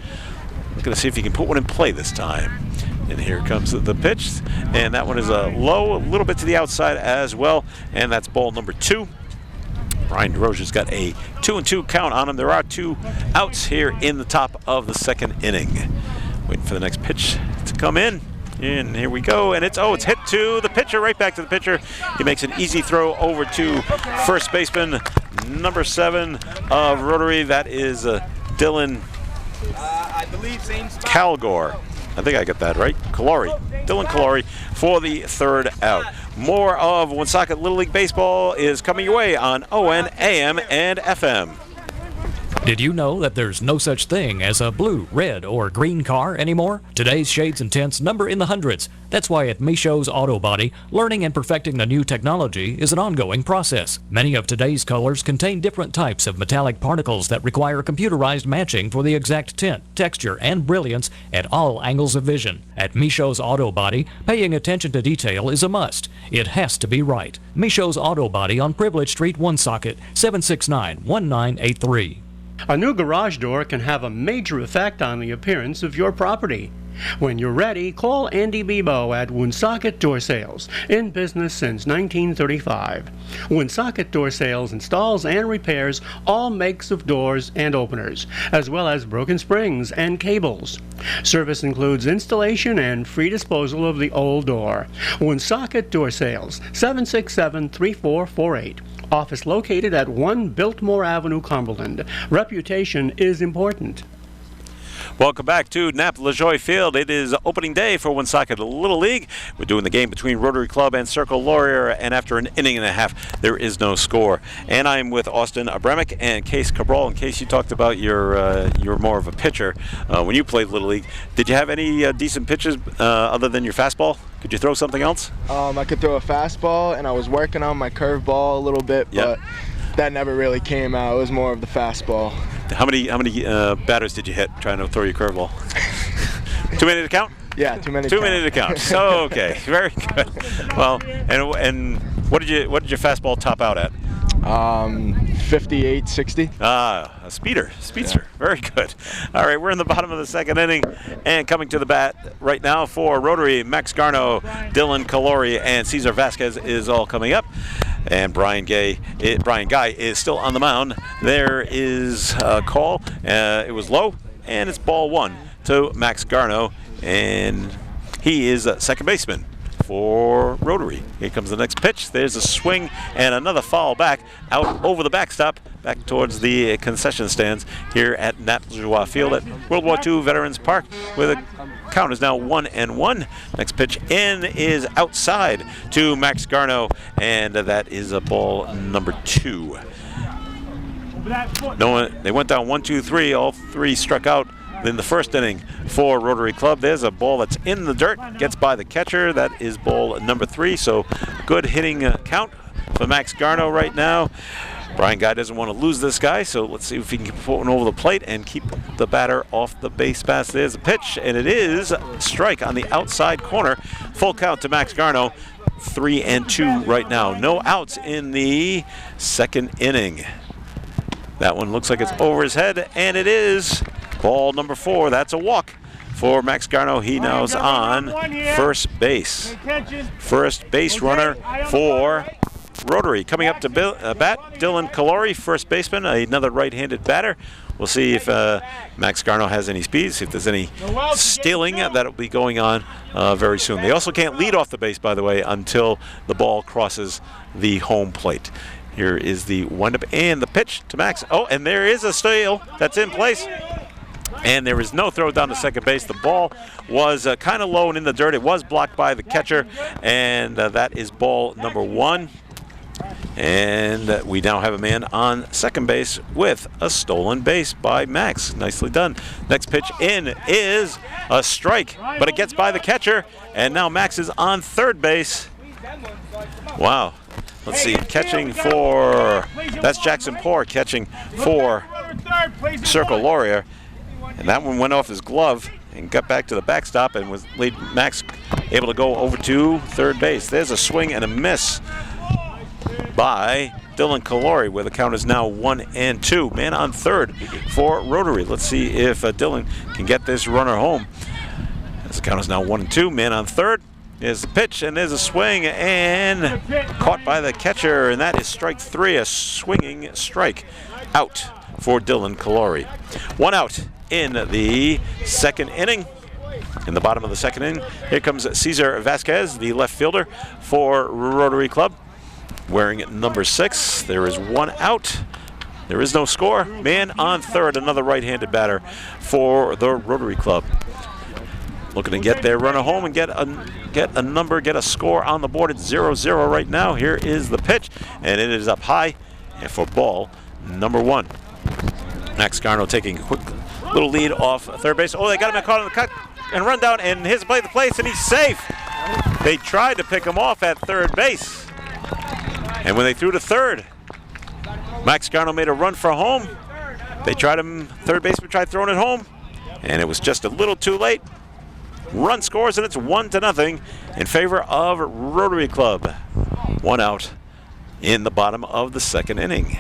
Speaker 1: Looking to see if he can put one in play this time. And here comes the pitch, and that one is a low, a little bit to the outside as well, and that's ball number 2. Ryan DeRozier's got a 2-2 count on him. There are 2 outs here in the top of the second inning. Waiting for the next pitch to come in. And here we go, and it's hit to the pitcher, right back to the pitcher. He makes an easy throw over to first baseman, number 7 of Rotary. That is Dylan Calgore. I think I got that right. Dylan Calori for the third out. More of Woonsocket Little League Baseball is coming your way on ON, AM, and FM.
Speaker 15: Did you know that there's no such thing as a blue, red, or green car anymore? Today's shades and tints number in the hundreds. That's why at Michaud's Auto Body, learning and perfecting the new technology is an ongoing process. Many of today's colors contain different types of metallic particles that require computerized matching for the exact tint, texture, and brilliance at all angles of vision. At Michaud's Auto Body, paying attention to detail is a must. It has to be right. Michaud's Auto Body on Privilege Street, Woonsocket, 769-1983.
Speaker 16: A new garage door can have a major effect on the appearance of your property. When you're ready, call Andy Bebo at Woonsocket Door Sales, in business since 1935. Woonsocket Door Sales installs and repairs all makes of doors and openers, as well as broken springs and cables. Service includes installation and free disposal of the old door. Woonsocket Door Sales, 767-3448. Office located at 1 Biltmore Avenue, Cumberland. Reputation is important.
Speaker 1: Welcome back to Napa-LaJoie Field. It is opening day for Woonsocket Little League. We're doing the game between Rotary Club and Circle Laurier, and after an inning and a half, there is no score. And I'm with Austin Abramick and Case Cabral. In case you talked about you're more of a pitcher when you played Little League. Did you have any decent pitches other than your fastball? Could you throw something else?
Speaker 13: I could throw a fastball, and I was working on my curveball a little bit, but that never really came out. It was more of the fastball.
Speaker 1: How many batters did you hit trying to throw your curveball? Too many to count?
Speaker 13: Yeah, too many.
Speaker 1: Too many to count. So okay, very good. Well, and what did your fastball top out at?
Speaker 13: 58, 60.
Speaker 1: A speedster. Yeah. Very good. All right, we're in the bottom of the second inning, and coming to the bat right now for Rotary, Max Garno, Dylan Calori, and Cesar Vasquez is all coming up. And Brian Guy is still on the mound. There is a call. It was low, and it's ball one to Max Garno, and he is a second baseman for Rotary. Here comes the next pitch. There's a swing and another foul back out over the backstop, back towards the concession stands here at Napa-LaJoie Field at World War II Veterans Park, where the count is now 1-1. Next pitch in is outside to Max Garno, and that is a ball number 2. They went down 1, 2, 3. All 3 struck out in the first inning for Rotary Club. There's a ball that's in the dirt, gets by the catcher. That is ball number 3. So good hitting count for Max Garno right now. Brian Guy doesn't want to lose this guy, so let's see if he can put one over the plate and keep the batter off the base pass. There's a pitch, and it is a strike on the outside corner. Full count to Max Garno. 3-2 right now. No outs in the second inning. That one looks like it's over his head, and it is ball number 4. That's a walk for Max Garno. He now is on first base. First base runner for Rotary. Coming up to bat, Dylan Calori, first baseman, another right-handed batter. We'll see if Max Garno has any speed, see if there's any stealing that'll be going on very soon. They also can't lead off the base, by the way, until the ball crosses the home plate. Here is the windup and the pitch to Max. Oh, and there is a steal that's in place. And there is no throw down to second base. The ball was kind of low and in the dirt. It was blocked by the catcher, and that is ball number 1. And we now have a man on second base with a stolen base by Max. Nicely done. Next pitch in is a strike, but it gets by the catcher, and now Max is on third base. Wow. Let's see, catching for, that's Jackson Poor catching for Circle Laurier. And that one went off his glove and got back to the backstop, and was Max able to go over to third base. There's a swing and a miss by Dylan Calori, where the count is now 1-2. Man on third for Rotary. Let's see if Dylan can get this runner home. As the count is now 1-2. Man on third. There's the pitch, and there's a swing, and caught by the catcher, and that is strike 3, a swinging strike out for Dylan Calori. 1 out in the second inning. In the bottom of the second inning, here comes Cesar Vasquez, the left fielder for Rotary Club, wearing number 6. There is 1 out. There is no score. Man on third, another right-handed batter for the Rotary Club. Looking to get their runner home and get a score on the board. It's 0-0 right now. Here is the pitch, and it is up high and for ball number 1. Max Garno taking a quick little lead off third base. Oh, they got him caught on the cut and run down, and here's the place, and he's safe. They tried to pick him off at third base, and when they threw to third, Max Garno made a run for home. They tried him, third baseman tried throwing it home, and it was just a little too late. Run scores, and it's 1-0 in favor of Rotary Club. 1 out in the bottom of the second inning.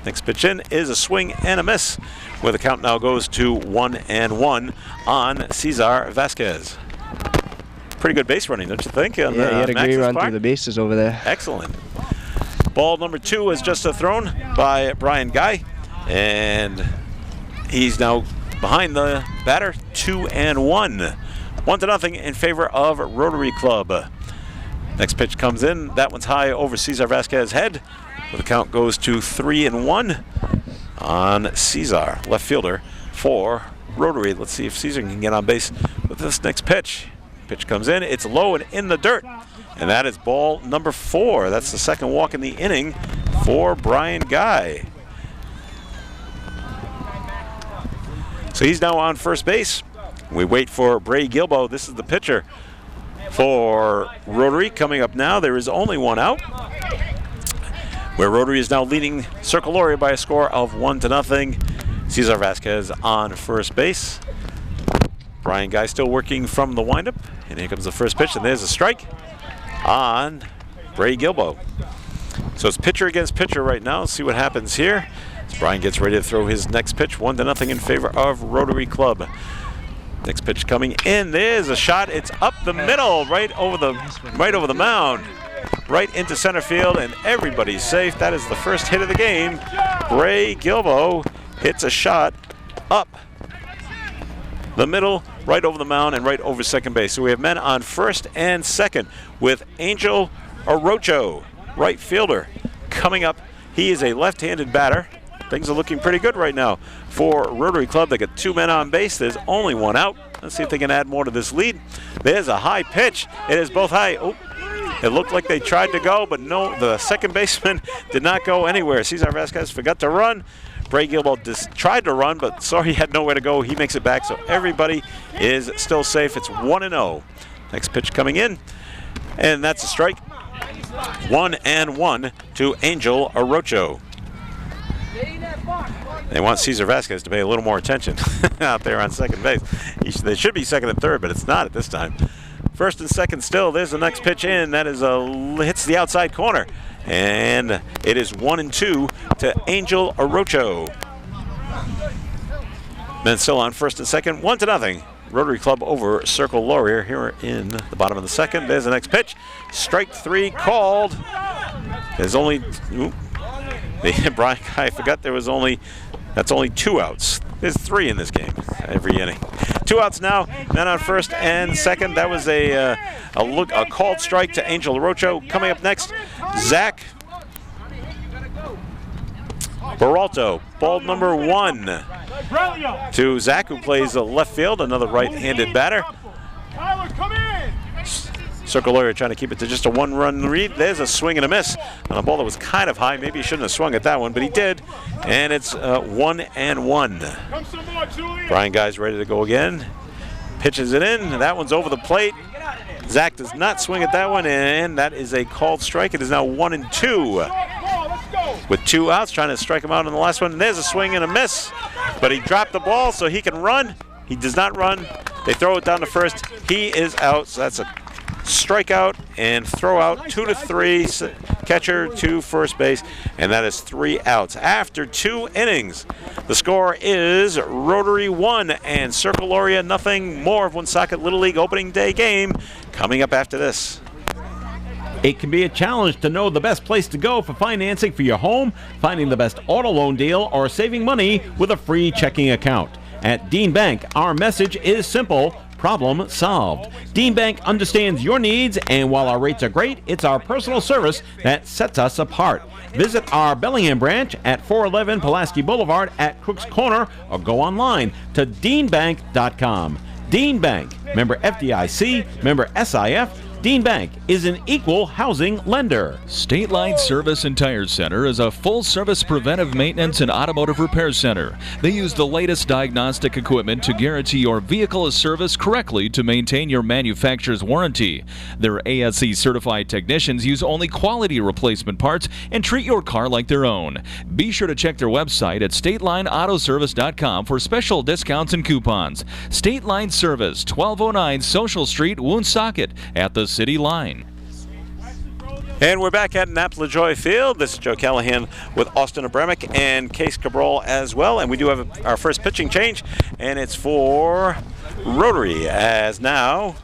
Speaker 1: Next pitch in is a swing and a miss, where the count now goes to 1-1 on Cesar Vasquez. Pretty good base running, don't you think?
Speaker 11: Yeah, he had a great run through the bases over there.
Speaker 1: Excellent. Ball number 2 is just thrown by Brian Guy, and he's now behind the batter, 2-1. 1-0 in favor of Rotary Club. Next pitch comes in. That one's high over Cesar Vasquez's head. The count goes to 3-1 on Cesar, left fielder for Rotary. Let's see if Caesar can get on base with this next pitch. Pitch comes in. It's low and in the dirt. And that is ball number 4. That's the second walk in the inning for Brian Guy. So he's now on first base. We wait for Bray Gilbo. This is the pitcher for Rotary. Coming up now, there is only one out, where Rotary is now leading Circle Loria by a score of 1-0. Cesar Vasquez on first base. Brian Guy still working from the windup. And here comes the first pitch, and there's a strike on Bray Gilbo. So it's pitcher against pitcher right now. Let's see what happens here. As Brian gets ready to throw his next pitch, 1-0 in favor of Rotary Club. Next pitch coming in. There's a shot. It's up the middle, right over the mound, right into center field, and everybody's safe. That is the first hit of the game. Bray Gilbo hits a shot up the middle, right over the mound, and right over second base. So we have men on first and second with Angel Orocho, right fielder, coming up. He is a left-handed batter. Things are looking pretty good right now for Rotary Club. They got 2 men on base. There's only one out. Let's see if they can add more to this lead. There's a high pitch. It is both high. Oh, it looked like they tried to go, but no, the second baseman did not go anywhere. Cesar Vasquez forgot to run. Bray Gilbo tried to run, but saw he had nowhere to go. He makes it back, so everybody is still safe. It's 1-0. Next pitch coming in, and that's a strike. 1-1 to Angel Orocho. They want Cesar Vasquez to pay a little more attention out there on second base. They should be second and third, but it's not at this time. First and second still. There's the next pitch in. That is hits the outside corner. And it is 1-2 to Angel Orocho. Men still on first and second, 1-0. Rotary Club over Circle Loria here in the bottom of the second. There's the next pitch. Strike 3 called. There's only, Brian Guy forgot that's only 2 outs. There's 3 in this game every inning. 2 outs now, men on first and second. That was a called strike to Angel Orocho. Coming up next, Zach Beralto, ball number 1 to Zach, who plays left field, another right-handed batter. Circle Loria trying to keep it to just a 1-run lead. There's a swing and a miss on a ball that was kind of high. Maybe he shouldn't have swung at that one, but he did. And it's 1-1. Brian Guy's ready to go again. Pitches it in. That one's over the plate. Zach does not swing at that one, and that is a called strike. It is now 1-2. With 2 outs, trying to strike him out on the last one. And there's a swing and a miss, but he dropped the ball so he can run. He does not run. They throw it down to first. He is out, so that's a strikeout and throw out. 2-3, catcher to first base, and that is 3 outs. After 2 innings, the score is Rotary 1 and Circle Loria nothing. More of Woonsocket Little League opening day game coming up after this.
Speaker 2: It can be a challenge to know the best place to go for financing for your home, finding the best auto loan deal, or saving money with a free checking account. At Dean Bank, our message is simple: problem solved. Dean Bank understands your needs, and while our rates are great, it's our personal service that sets us apart. Visit our Bellingham branch at 411 Pulaski Boulevard at Crooks Corner, or go online to deanbank.com. Dean Bank, member FDIC, member SIF. Dean Bank is an equal housing lender.
Speaker 17: State Line Service and Tire Center is a full-service preventive maintenance and automotive repair center. They use the latest diagnostic equipment to guarantee your vehicle is serviced correctly to maintain your manufacturer's warranty. Their ASE-certified technicians use only quality replacement parts and treat your car like their own. Be sure to check their website at StatelineAutoservice.com for special discounts and coupons. State Line Service, 1209 Social Street, Woonsocket, at the City Line.
Speaker 1: And we're back at Nap LaJoie Field. This is Joe Callahan with Austin Abramick and Case Cabral as well. And we do have our first pitching change, and it's for Rotary, as now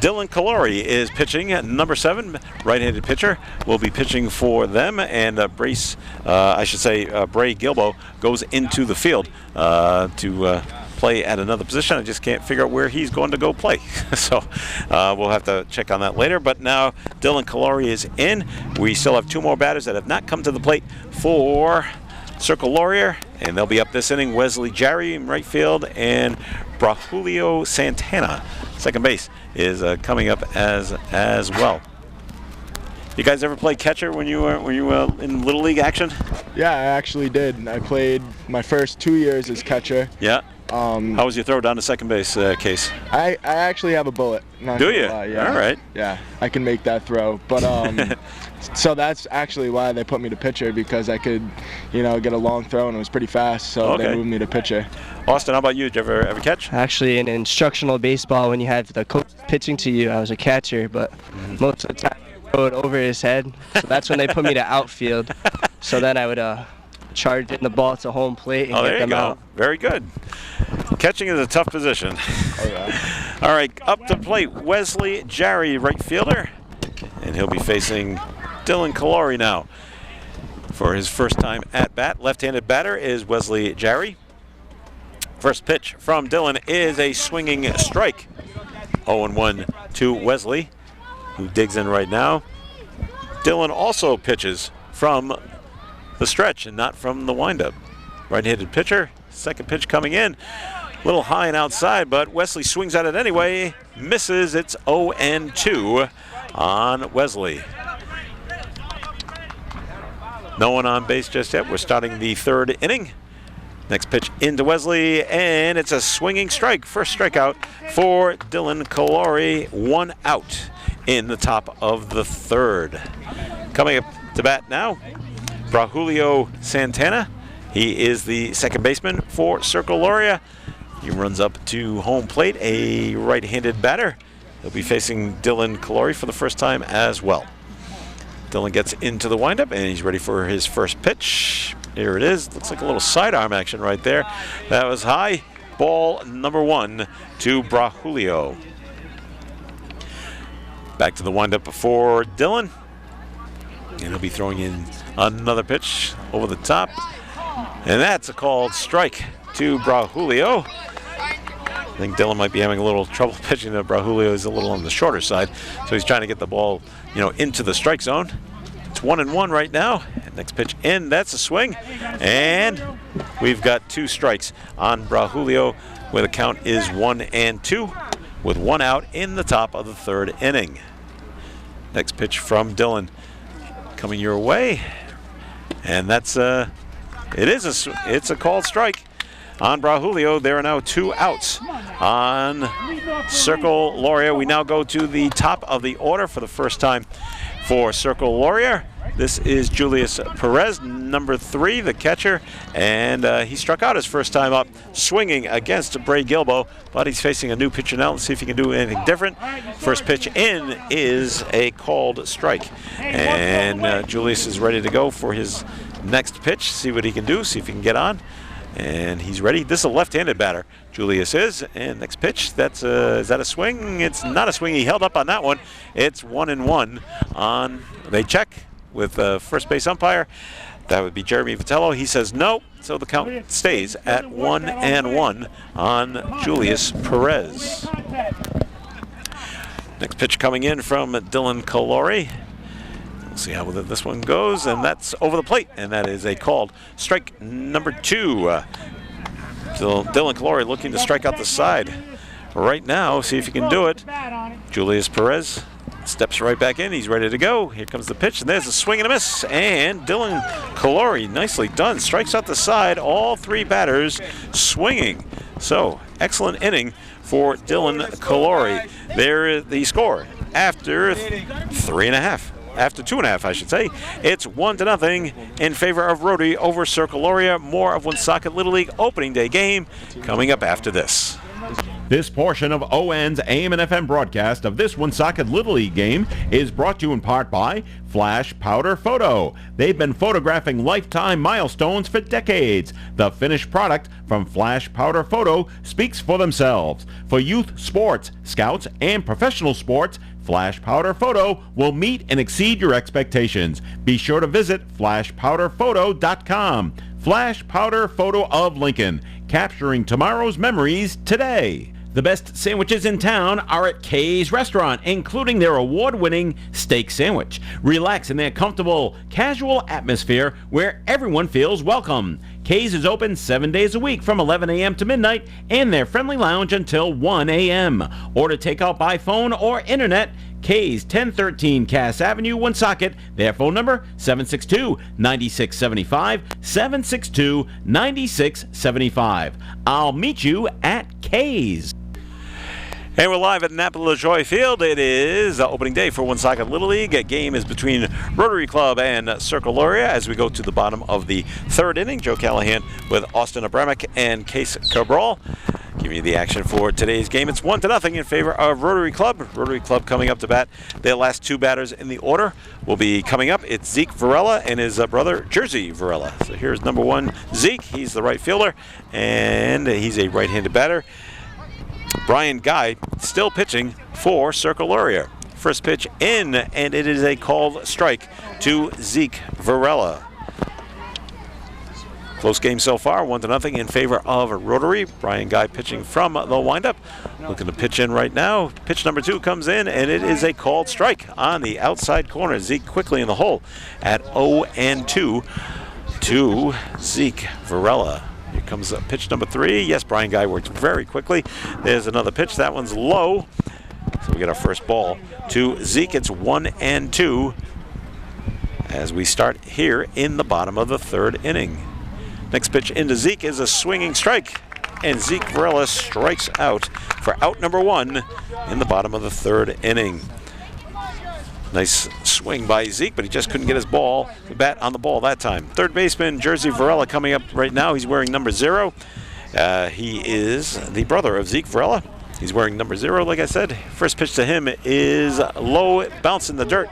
Speaker 1: Dylan Calori is pitching at number 7, right-handed pitcher, will be pitching for them, and Bray Gilbo goes into the field to play at another position. I just can't figure out where he's going to go play. So we'll have to check on that later. But now Dylan Calori is in. We still have 2 more batters that have not come to the plate for Circle Loria. And they'll be up this inning. Wesley Jarry in right field and Braulio Santana, second base, is coming up as well. You guys ever play catcher when you were in Little League action?
Speaker 13: Yeah, I actually did. I played my first 2 years as catcher.
Speaker 1: Yeah. How was your throw down to second base, Case?
Speaker 13: I actually have a bullet.
Speaker 1: Do you?
Speaker 13: Yeah.
Speaker 1: All right.
Speaker 13: Yeah, I can make that throw. But so that's actually why they put me to pitcher, because I could, get a long throw and it was pretty fast. So they moved me to pitcher.
Speaker 1: Austin, how about you? Did you ever catch?
Speaker 11: Actually, in instructional baseball, when you had the coach pitching to you, I was a catcher, but most of the time I throw it over his head. So that's when they put me to outfield. So then I would charge in the ball to home plate and get them out.
Speaker 1: Very good. Catching is a tough position. All right, up to plate, Wesley Jarry, right fielder. And he'll be facing Dylan Calori now for his first time at bat. Left-handed batter is Wesley Jarry. First pitch from Dylan is a swinging strike. 0-1 to Wesley, who digs in right now. Dylan also pitches from the stretch and not from the windup. Right-handed pitcher, second pitch coming in. A little high and outside, but Wesley swings at it anyway. Misses. It's 0-2 on Wesley. No one on base just yet. We're starting the third inning. Next pitch into Wesley, and it's a swinging strike. First strikeout for Dylan Calori. 1 out in the top of the third. Coming up to bat now, Braulio Santana. He is the second baseman for Circle Loria. He runs up to home plate, a right-handed batter. He'll be facing Dylan Calori for the first time as well. Dylan gets into the windup, and he's ready for his first pitch. Here it is. Looks like a little sidearm action right there. That was high. Ball number 1 to Braulio. Back to the windup for Dylan. And he'll be throwing in another pitch over the top. And that's a called strike to Braulio. I think Dylan might be having a little trouble pitching to Braulio. He's a little on the shorter side, so he's trying to get the ball, into the strike zone. It's 1-1 right now. Next pitch in, that's a swing, and we've got 2 strikes on Braulio, where the count is 1-2, with 1 out in the top of the third inning. Next pitch from Dylan coming your way, and that's it's a called strike on Braulio. There are now 2 outs on Circle Loria. We now go to the top of the order for the first time for Circle Loria. This is Julius Perez, number 3, the catcher, and he struck out his first time up swinging against Bray Gilbo, but he's facing a new pitcher now. Let's see if he can do anything different. First pitch in is a called strike, and Julius is ready to go for his next pitch, see what he can do, see if he can get on. And he's ready. This is a left-handed batter, Julius is. And next pitch, is that a swing? It's not a swing. He held up on that one. It's 1-1 on, they check with first base umpire. That would be Jeremy Vitello. He says no, so the count stays at 1-1 on Julius Perez. Next pitch coming in from Dylan Calori. We'll see how this one goes, and that's over the plate, and that is a called strike number 2. Dylan Calori looking to strike out the side right now, see if he can do it. Julius Perez steps right back in. He's ready to go. Here comes the pitch, and there's a swing and a miss, and Dylan Calori, nicely done, strikes out the side. All 3 batters swinging. So, excellent inning for Dylan Calori. There the score after 3.5. After 2.5, I should say. It's 1-0 in favor of Rotary over Circle Loria. More of Woonsocket Little League opening day game coming up after this.
Speaker 2: This portion of ON's AM and FM broadcast of this Woonsocket Little League game is brought to you in part by Flash Powder Photo. They've been photographing lifetime milestones for decades. The finished product from Flash Powder Photo speaks for themselves. For youth sports, scouts, and professional sports, Flash Powder Photo will meet and exceed your expectations. Be sure to visit flashpowderphoto.com. Flash Powder Photo of Lincoln, capturing tomorrow's memories today. The best sandwiches in town are at Kay's Restaurant, including their award-winning steak sandwich. Relax in their comfortable, casual atmosphere where everyone feels welcome. K's is open 7 days a week from 11 a.m. to midnight and their friendly lounge until 1 a.m. Order takeout by phone or internet. K's, 1013 Cass Avenue, Woonsocket. Their phone number, 762-9675, 762-9675. I'll meet you at K's.
Speaker 1: And we're live at Napa LaJoie Field. It is opening day for Woonsocket Little League. A game is between Rotary Club and Circle Loria as we go to the bottom of the third inning. Joe Callahan with Austin Abramick and Case Cabral giving you the action for today's game. It's 1-0 in favor of Rotary Club. Rotary Club coming up to bat. Their last two batters in the order will be coming up. It's Zeke Varela and his brother Jersey Varela. So here's number one, Zeke. He's the right fielder, and he's a right-handed batter. Brian Guy still pitching for Circle Loria. First pitch in, and it is a called strike to Zeke Varela. Close game so far, 1-0 in favor of Rotary. Brian Guy pitching from the windup. Looking to pitch in right now. Pitch number 2 comes in, and it is a called strike on the outside corner. Zeke quickly in the hole at 0-2 to Zeke Varela. Here comes pitch number 3. Yes, Brian Guy works very quickly. There's another pitch. That one's low. So we get our first ball to Zeke. It's 1-2 as we start here in the bottom of the third inning. Next pitch into Zeke is a swinging strike, and Zeke Varela strikes out for out number 1 in the bottom of the third inning. Nice swing by Zeke, but he just couldn't get his bat on the ball that time. Third baseman Jersey Varela coming up right now. He's wearing number 0. He is the brother of Zeke Varela. He's wearing number 0, like I said. First pitch to him is low, bounce in the dirt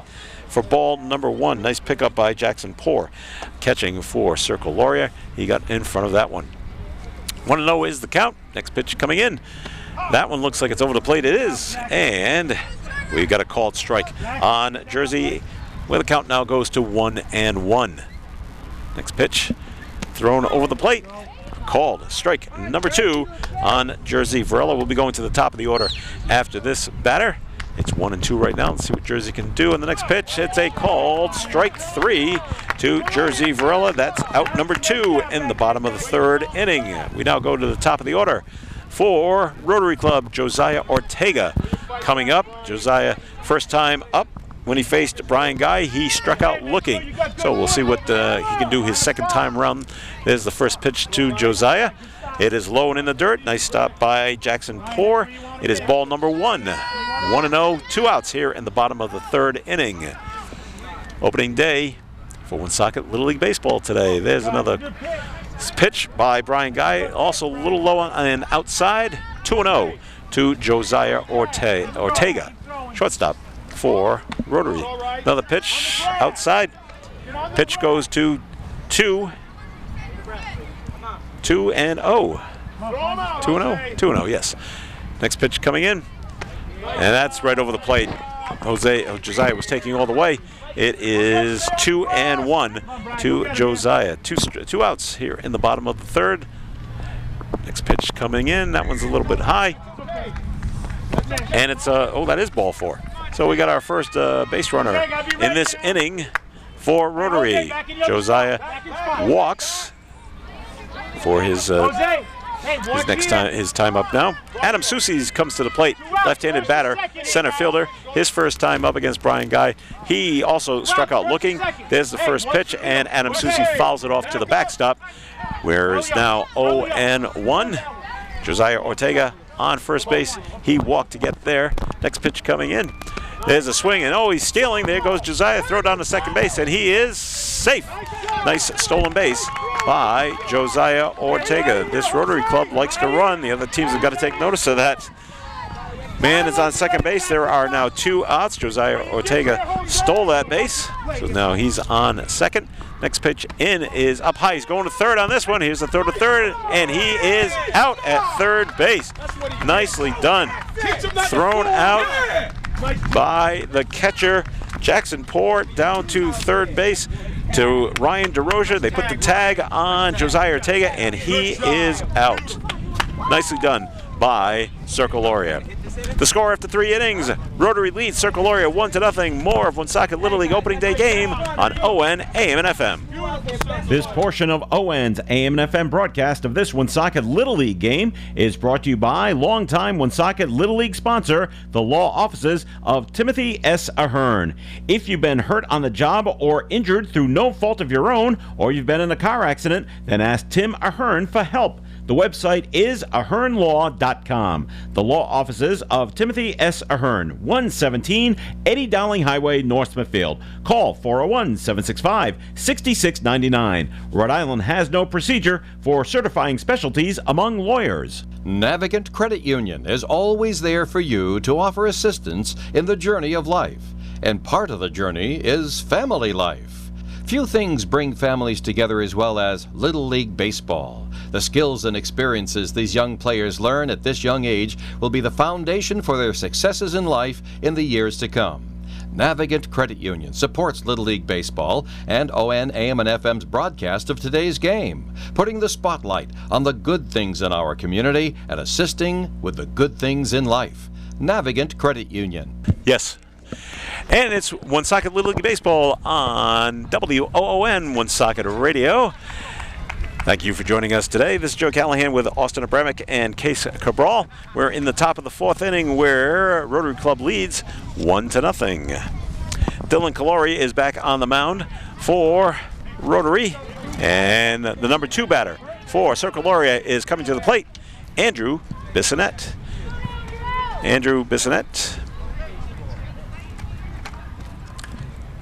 Speaker 1: for ball number 1. Nice pickup by Jackson Poor, catching for Circle Loria. He got in front of that one. 1-0 is the count. Next pitch coming in. That one looks like it's over the plate. It is, and we got a called strike on Jersey, where the count now goes to 1-1. Next pitch thrown over the plate. Called strike number 2 on Jersey Varela. We'll be going to the top of the order after this batter. It's 1-2 right now. Let's see what Jersey can do. And the next pitch, it's a called strike 3 to Jersey Varela. That's out number 2 in the bottom of the third inning. We now go to the top of the order for Rotary Club. Josiah Ortega coming up. Josiah, first time up when he faced Brian Guy, he struck out looking. So we'll see what he can do his second time around. There's the first pitch to Josiah. It is low and in the dirt. Nice stop by Jackson Poor. It is ball number 1. 1-0, 2 outs here in the bottom of the third inning. Opening day for Woonsocket Little League Baseball today. There's another pitch by Brian Guy, also a little low and outside. 2-0 to Josiah Ortega, shortstop for Rotary. Another pitch outside. Pitch goes to 2-0. 2-0. 2-0, yes. Next pitch coming in, and that's right over the plate. Josiah was taking all the way. It is 2-1 to Josiah. Two outs here in the bottom of the third. Next pitch coming in. That one's a little bit high, and it's that is ball 4. So we got our first base runner in this inning for Rotary. Josiah walks for his time up now. Adam Soucy comes to the plate, left-handed batter, center fielder. His first time up against Brian Guy. He also struck out looking. There's the first pitch, and Adam Soucy fouls it off to the backstop, where it's now 0-1. Josiah Ortega on first base. He walked to get there. Next pitch coming in. There's a swing, and he's stealing. There goes Josiah, throw down to second base, and he is safe. Nice stolen base by Josiah Ortega. This Rotary Club likes to run. The other teams have got to take notice of that. Man is on second base. There are now 2 outs. Josiah Ortega stole that base, so now he's on second. Next pitch in is up high. He's going to third on this one. Here's the throw to third, and he is out at third base. Nicely done. Thrown out by the catcher, Jackson Poor, down to third base to Ryan DeRosia. They put the tag on Josiah Ortega, and he is out. Nicely done by Circle Loria. The score after 3 innings, Rotary leads Circle Loria 1-0. More of Woonsocket Little League opening day game on ON AM and FM.
Speaker 2: This portion of ON's AM and FM broadcast of this Woonsocket Little League game is brought to you by longtime Woonsocket Little League sponsor, the law offices of Timothy S. Ahern. If you've been hurt on the job or injured through no fault of your own, or you've been in a car accident, then ask Tim Ahern for help. The website is ahernlaw.com. The law offices of Timothy S. Ahern, 117 Eddie Dowling Highway, North Smithfield. Call 401-765-6699. Rhode Island has no procedure for certifying specialties among lawyers.
Speaker 18: Navigant Credit Union is always there for you to offer assistance in the journey of life. And part of the journey is family life. Few things bring families together as well as Little League Baseball. The skills and experiences these young players learn at this young age will be the foundation for their successes in life in the years to come. Navigant Credit Union supports Little League Baseball and ON, AM, and FM's broadcast of today's game, putting the spotlight on the good things in our community and assisting with the good things in life. Navigant Credit Union.
Speaker 1: Yes. And it's Woonsocket Little League Baseball on WOON Woonsocket Radio. Thank you for joining us today. This is Joe Callahan with Austin Abramick and Case Cabral. We're in the top of the fourth inning where Rotary Club leads 1-0. Dylan Calori is back on the mound for Rotary. And the number 2 batter for Circle Loria is coming to the plate, Andrew Bissonette. Andrew Bissonette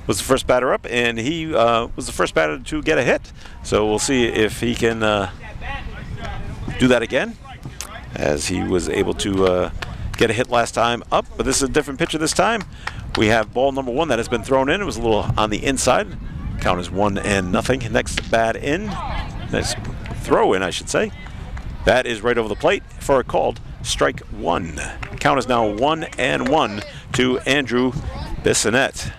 Speaker 1: was the first batter up, and he was the first batter to get a hit. So we'll see if he can do that again, as he was able to get a hit last time up. But this is a different pitcher this time. We have ball number 1 that has been thrown in. It was a little on the inside. Count is 1-0. Next bat in. Next throw in, I should say. That is right over the plate for a called strike 1. Count is now 1-1 to Andrew Bissonette.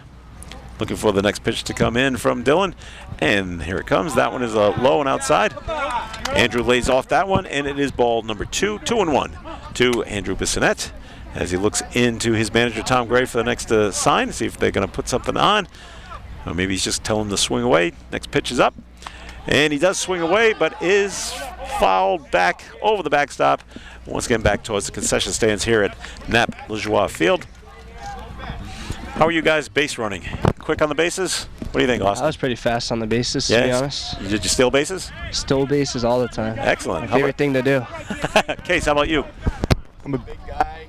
Speaker 1: Looking for the next pitch to come in from Dylan, and here it comes. That one is low and outside. Andrew lays off that one, and it is ball number 2, 2-1 to Andrew Bissonette, as he looks into his manager Tom Gray for the next sign, see if they're going to put something on, or maybe he's just telling him to swing away. Next pitch is up, and he does swing away, but is fouled back over the backstop. Once again, back towards the concession stands here at Nap-Lajoie Field. How are you guys base running? Quick on the bases? What do you think, Austin?
Speaker 11: I was pretty fast on the bases, to be honest.
Speaker 1: Did you steal bases?
Speaker 11: Stole bases all the time.
Speaker 1: Excellent.
Speaker 11: My favorite thing to do.
Speaker 1: Case, how about you?
Speaker 13: I'm a big guy,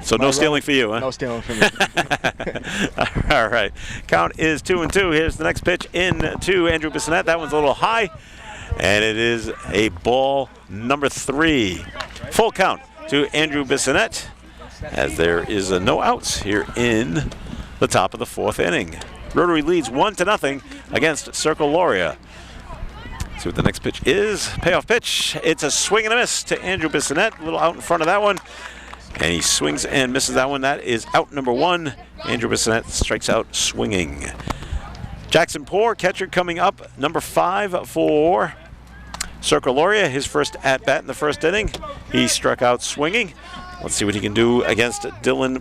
Speaker 1: so no stealing for you, huh?
Speaker 13: No stealing for me.
Speaker 1: All right. Count is 2-2. Here's the next pitch in to Andrew Bissonette. That one's a little high, and it is a ball number 3. Full count to Andrew Bissonette, as there is no outs here in the top of the 4th inning. Rotary leads 1-0 against Circle Loria. See what the next pitch is. Payoff pitch. It's a swing and a miss to Andrew Bissonette. A little out in front of that one. And he swings and misses that one. That is out number 1. Andrew Bissonette strikes out swinging. Jackson Poor, catcher, coming up. Number 5 for Circle Loria. His first at-bat in the first inning. He struck out swinging. Let's see what he can do against Dylan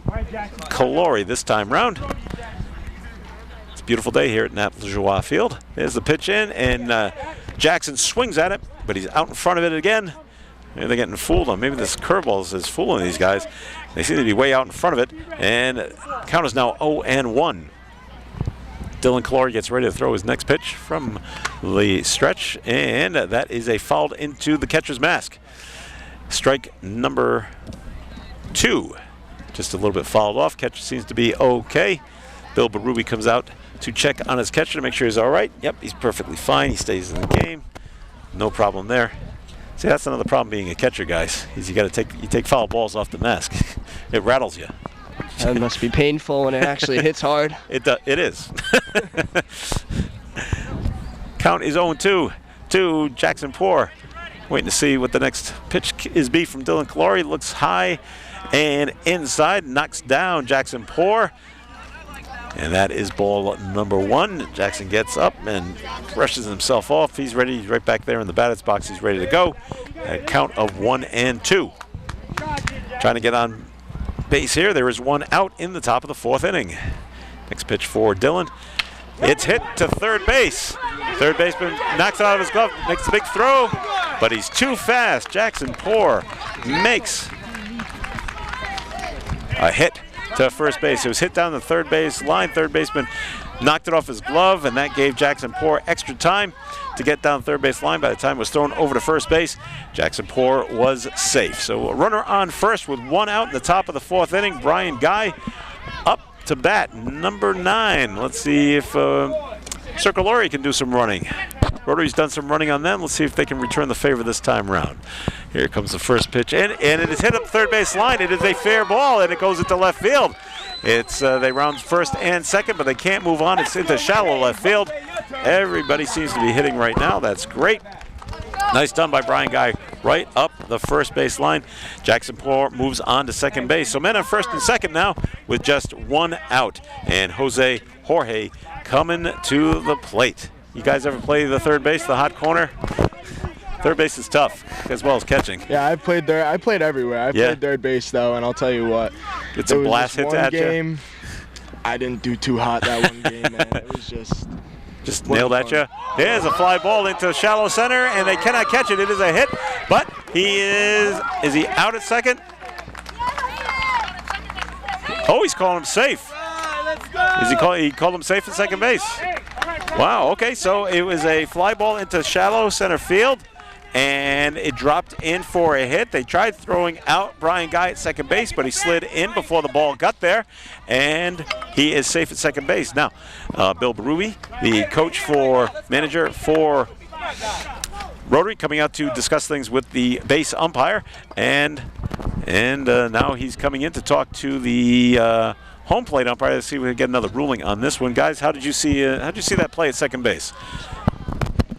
Speaker 1: Calori this time round. It's a beautiful day here at Nap-Lajoie Field. There's the pitch in, and Jackson swings at it, but he's out in front of it again. Maybe they're getting fooled on. Maybe this curveball is fooling these guys. They seem to be way out in front of it, and count is now 0-1. Dylan Calori gets ready to throw his next pitch from the stretch, and that is a foul into the catcher's mask. Strike number 2. Just a little bit fouled off. Catcher seems to be okay. Bill Berube comes out to check on his catcher to make sure he's all right. Yep, he's perfectly fine. He stays in the game. No problem there. See, that's another problem being a catcher, guys. Is you take foul balls off the mask. It rattles you.
Speaker 11: That must be painful when it actually hits hard.
Speaker 1: It is. Count is 0-2 to Jackson Poor. Waiting to see what the next pitch is from Dylan Calori. Looks high and inside, knocks down Jackson Poor. And that is ball number 1. Jackson gets up and brushes himself off. He's ready. He's right back there in the batter's box. He's ready to go. A count of 1-2. Trying to get on base here. There is one out in the top of the 4th inning. Next pitch for Dylan. It's hit to third base. Third baseman knocks it out of his glove, makes a big throw, but he's too fast. Jackson Poor makes a hit to first base. It was hit down the third base line. Third baseman knocked it off his glove, and that gave Jackson Poor extra time to get down the third base line. By the time it was thrown over to first base, Jackson Poor was safe. So a runner on first with 1 out in the top of the 4th inning. Brian Guy up to bat, number 9. Let's see if Circolori can do some running. Rotary's done some running on them. Let's see if they can return the favor this time around. Here comes the first pitch in, and it is hit up third base line. It is a fair ball, and it goes into left field. It's they round first and second, but they can't move on. It's into shallow left field. Everybody seems to be hitting right now. That's great. Nice done by Brian Guy right up the first base line. Jackson Poor moves on to second base. So men on first and second now with just 1 out. And Jose Jorge coming to the plate. You guys ever play the third base, the hot corner? Third base is tough, as well as catching.
Speaker 13: Yeah, I played there. I played everywhere. I played third base though, and I'll tell you what.
Speaker 1: It's a blast hit at you.
Speaker 13: I didn't do too hot that one game, man. It was
Speaker 1: just nailed at you. There's a fly ball into shallow center, and they cannot catch it. It is a hit, but is he out at second? Oh, he's calling him safe. He called him safe at second base. Wow, okay, so it was a fly ball into shallow center field, and it dropped in for a hit. They tried throwing out Brian Guy at second base, but he slid in before the ball got there, and he is safe at second base. Now, Bill Berube, the manager for Rotary, coming out to discuss things with the base umpire, and now he's coming in to talk to the home plate umpire to see if we can get another ruling on this one. Guys, how did you see that play at second base?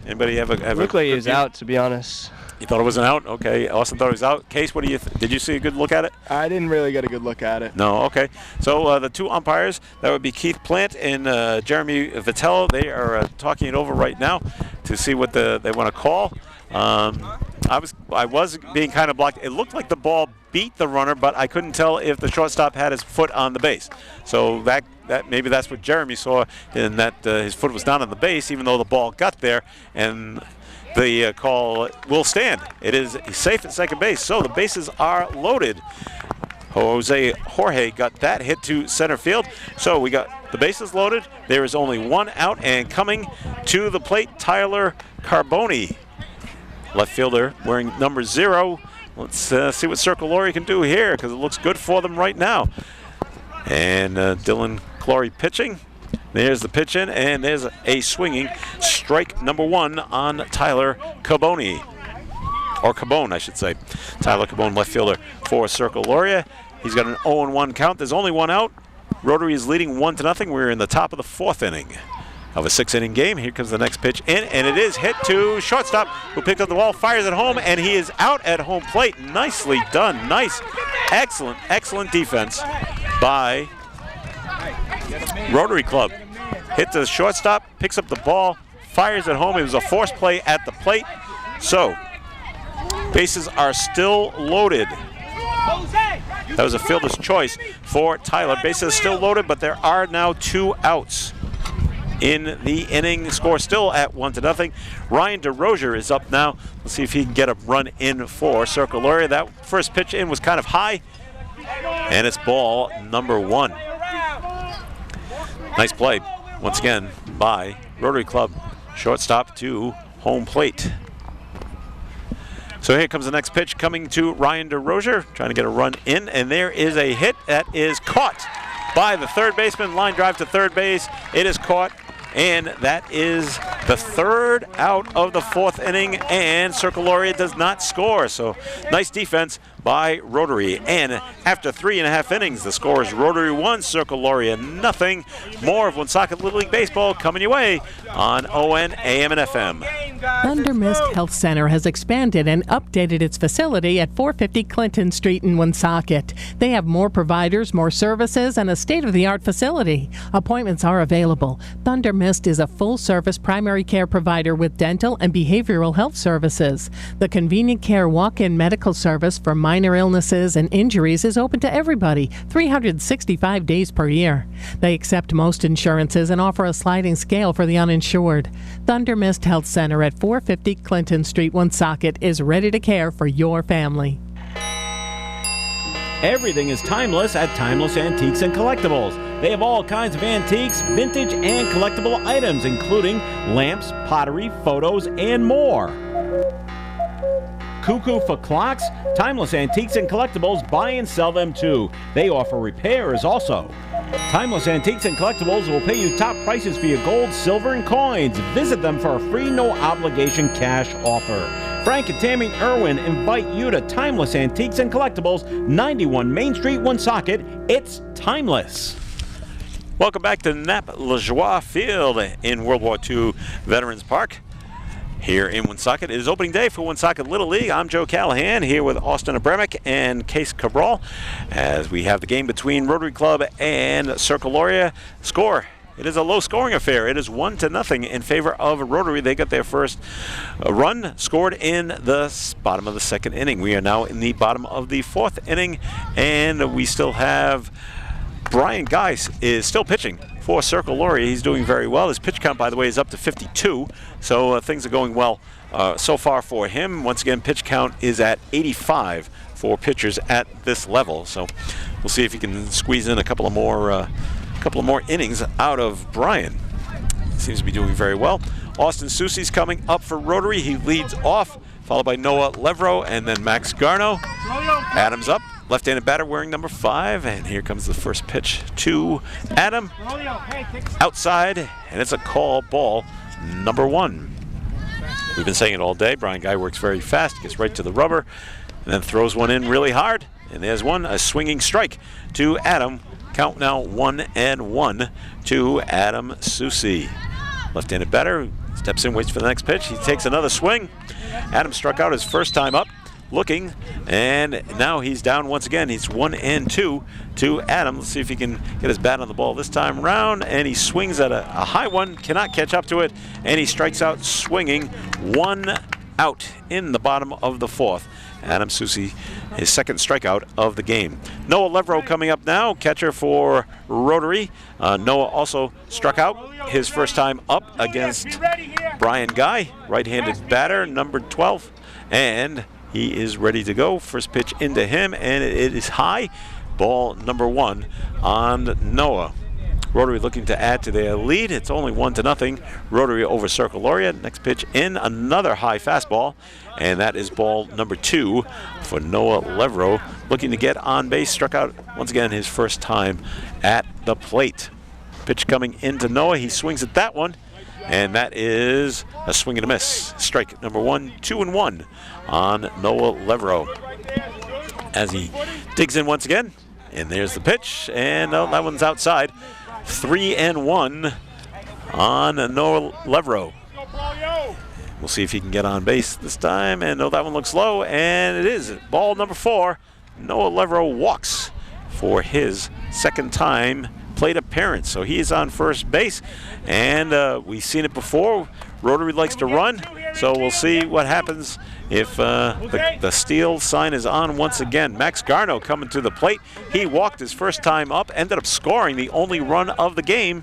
Speaker 1: Anybody have a
Speaker 11: looked like he was out, to be honest.
Speaker 1: You thought it was an out? Okay. Austin thought it was out. Case, what do you did you see a good look at it?
Speaker 13: I didn't really get a good look at it.
Speaker 1: No, okay. So the two umpires, that would be Keith Plant and Jeremy Vitello. They are talking it over right now to see what they want to call. I was being kind of blocked. It looked like the ball beat the runner, but I couldn't tell if the shortstop had his foot on the base. So that maybe that's what Jeremy saw, in that his foot was down on the base, even though the ball got there, and the call will stand. It is safe at second base, so the bases are loaded. Jose Jorge got that hit to center field, so we got the bases loaded. There is only 1 out, and coming to the plate, Tyler Carboni, left fielder wearing number 0. Let's see what Circolori can do here, because it looks good for them right now. And Dylan Clory pitching. There's the pitch in, and there's a swinging strike number 1 on Tyler Cabone. Or Cabone, I should say. Tyler Cabone, left fielder for Circoloria. He's got an 0-1 count. There's only 1 out. Rotary is leading 1-0. We're in the top of the 4th inning of a 6-inning game. Here comes the next pitch in, and it is hit to shortstop, who picked up the ball, fires it home, and he is out at home plate. Nicely done. Nice, excellent defense by Rotary Club. Hit the shortstop, picks up the ball, fires it home. It was a force play at the plate. So, bases are still loaded. That was a fielder's choice for Tyler. Bases still loaded, but there are now 2 outs in the inning. Score still at 1-0. Ryan DeRozier is up now. Let's see if he can get a run in for Circoloria. That first pitch in was kind of high, and it's ball number 1. Nice play once again by Rotary Club. Shortstop to home plate. So here comes the next pitch coming to Ryan DeRozier, trying to get a run in, and there is a hit that is caught by the third baseman. Line drive to third base. It is caught, and that is the 3rd out of the 4th inning, and Circoloria does not score. So nice defense by Rotary. And after 3.5 innings, the score is Rotary 1, Circoloria 0. More of Woonsocket Little League Baseball coming your way on ON, AM, and FM.
Speaker 3: Thunder Mist Health Center has expanded and updated its facility at 450 Clinton Street in Woonsocket. They have more providers, more services, and a state-of-the-art facility. Appointments are available. Thunder Mist is a full-service primary care provider with dental and behavioral health services. The convenient care walk-in medical service for minor illnesses and injuries is open to everybody, 365 days per year. They accept most insurances and offer a sliding scale for the uninsured. Thunder Mist Health Center at 450 Clinton Street, Woonsocket is ready to care for your family.
Speaker 2: Everything is timeless at Timeless Antiques and Collectibles. They have all kinds of antiques, vintage, and collectible items, including lamps, pottery, photos, and more. Cuckoo for clocks? Timeless Antiques and Collectibles buy and sell them too. They offer repairs also. Timeless Antiques and Collectibles will pay you top prices for your gold, silver, and coins. Visit them for a free, no-obligation cash offer. Frank and Tammy Irwin invite you to Timeless Antiques and Collectibles, 91 Main Street, Woonsocket. It's timeless.
Speaker 1: Welcome back to Nap-La-Joie Field in World War II Veterans Park here in Woonsocket. It is opening day for Woonsocket Little League. I'm Joe Callahan here with Austin Abramick and Case Cabral as we have the game between Rotary Club and Circle Lauria. Score. It is a low-scoring affair. It is 1-0 in favor of Rotary. They got their first run scored in the bottom of the second inning. We are now in the bottom of the fourth inning, and we still have Brian Geis is still pitching for Circle Lauria. He's doing very well. His pitch count, by the way, is up to 52, so things are going well so far for him. Once again, pitch count is at 85 for pitchers at this level, so we'll see if he can squeeze in a couple of more innings out of Brian. Seems to be doing very well. Austin Soucy's coming up for Rotary. He leads off, followed by Noah Levro and then Max Garno. Adams up, left-handed batter wearing number 5, and here comes the first pitch to Adam. Outside, and it's a call ball number 1. We've been saying it all day. Brian Guy works very fast, gets right to the rubber, and then throws one in really hard. And there's one, a swinging strike to Adam. Count now 1-1 to Adam Soucy. Left-handed batter steps in, waits for the next pitch. He takes another swing. Adam struck out his first time up, looking, and now he's down once again. He's 1-2 to Adam. Let's see if he can get his bat on the ball this time around, and he swings at a high one, cannot catch up to it, and he strikes out swinging. 1 out in the bottom of the fourth. Adam Soucy, his second strikeout of the game. Noah Levro coming up now, catcher for Rotary. Noah also struck out his first time up against Brian Guy, right-handed batter, number 12, and he is ready to go. First pitch into him, and it is high. Ball number 1 on Noah. Rotary looking to add to their lead. It's only 1-0. Rotary over Circle Lauria. Next pitch in, another high fastball, and that is ball number 2 for Noah Levro. Looking to get on base, struck out once again his first time at the plate. Pitch coming into Noah. He swings at that one, and that is a swing and a miss. Strike number 1, 2-1 on Noah Levro. As he digs in once again, and there's the pitch, and that one's outside. 3-1 on Noah Levro. We'll see if he can get on base this time, and that one looks low, and it is ball number 4. Noah Levro walks for his second time plate appearance, so he is on first base, and we've seen it before. Rotary likes to run, so we'll see what happens if the steal sign is on once again. Max Garno coming to the plate. He walked his first time up, ended up scoring the only run of the game.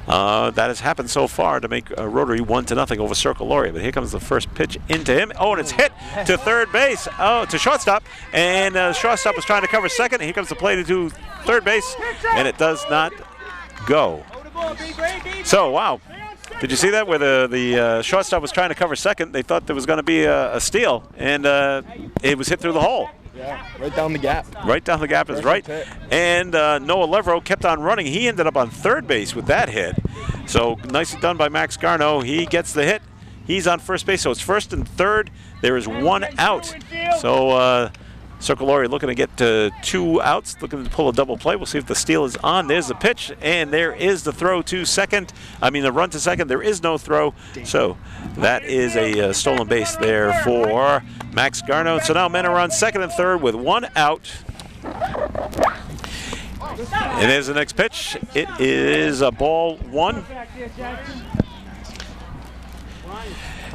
Speaker 1: That has happened so far to make Rotary 1-0 over Circle Lauria. But here comes the first pitch into him. Oh, and it's hit to third base, to shortstop. And shortstop was trying to cover second. Here comes the play to third base, and it does not go. So, wow. Did you see that where the shortstop was trying to cover second? They thought there was going to be a steal, and it was hit through the hole.
Speaker 13: Yeah, right down the gap.
Speaker 1: Right down the gap is right. And Noah Levro kept on running. He ended up on third base with that hit. So nicely done by Max Garno. He gets the hit. He's on first base, so it's first and third. There is 1 out. So Circle Laurie looking to get 2 outs, looking to pull a double play. We'll see if the steal is on. There's the pitch, and there is the throw to second. The run to second. There is no throw, so that is a stolen base there for Max Garno. So now men are on second and third with 1 out. And there's the next pitch. It is a ball 1.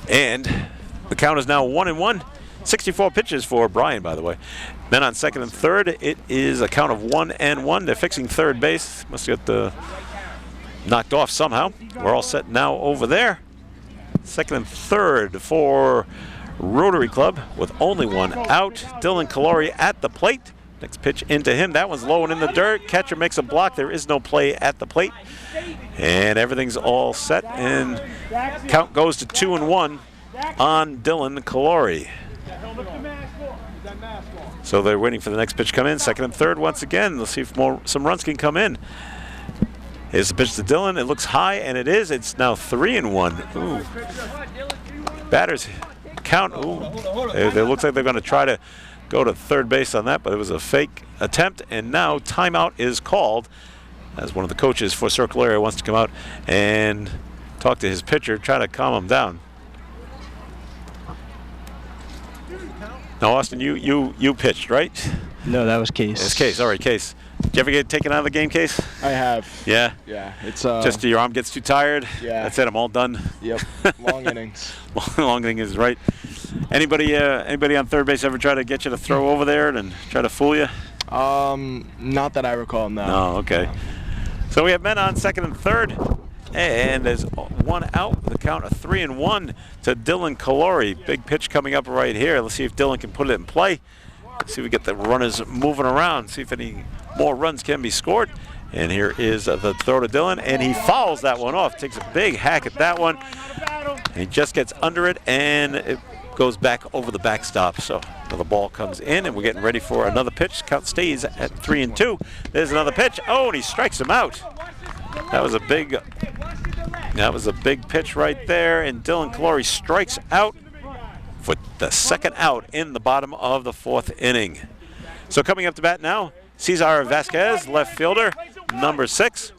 Speaker 1: And the count is now 1-1. 64 pitches for Brian, by the way. Men on second and third, it is a count of 1-1. They're fixing third base. Must get knocked off somehow. We're all set now over there. Second and third for Rotary Club with only 1 out. Dylan Calori at the plate. Next pitch into him. That one's low and in the dirt. Catcher makes a block. There is no play at the plate. And everything's all set. And count goes to 2-1 on Dylan Calori. So they're waiting for the next pitch to come in. Second and third once again. Let's see if some runs can come in. Here's the pitch to Dylan. It looks high, and it is. It's now 3-1. Ooh. Batters count. Ooh. It looks like they're going to try to go to third base on that, but it was a fake attempt, and now timeout is called as one of the coaches for Circle Area wants to come out and talk to his pitcher, try to calm him down. Now, Austin, you pitched, right?
Speaker 11: No, that was Case.
Speaker 1: It's Case. All right, Case. Did you ever get taken out of the game, Case?
Speaker 13: I have.
Speaker 1: Yeah?
Speaker 13: Yeah. It's
Speaker 1: just your arm gets too tired?
Speaker 13: Yeah.
Speaker 1: That's it. I'm all done.
Speaker 13: Yep. Long innings.
Speaker 1: Long innings, right. Anybody on third base ever try to get you to throw over there and try to fool you?
Speaker 13: Not that I recall, no.
Speaker 1: No, okay. So we have men on second and third. And there's 1 out. The count of 3-1 to Dylan Calori. Big pitch coming up right here. Let's see if Dylan can put it in play. See if we get the runners moving around. See if any more runs can be scored. And here is the throw to Dylan, and he fouls that one off. Takes a big hack at that one. He just gets under it, and it goes back over the backstop. So the ball comes in, and we're getting ready for another pitch. Count stays at 3-2. There's another pitch. Oh, and he strikes him out. That was a big pitch right there, and Dylan Calori strikes out for the second out in the bottom of the 4th inning. So coming up to bat now, Cesar Vasquez, left fielder, number 6.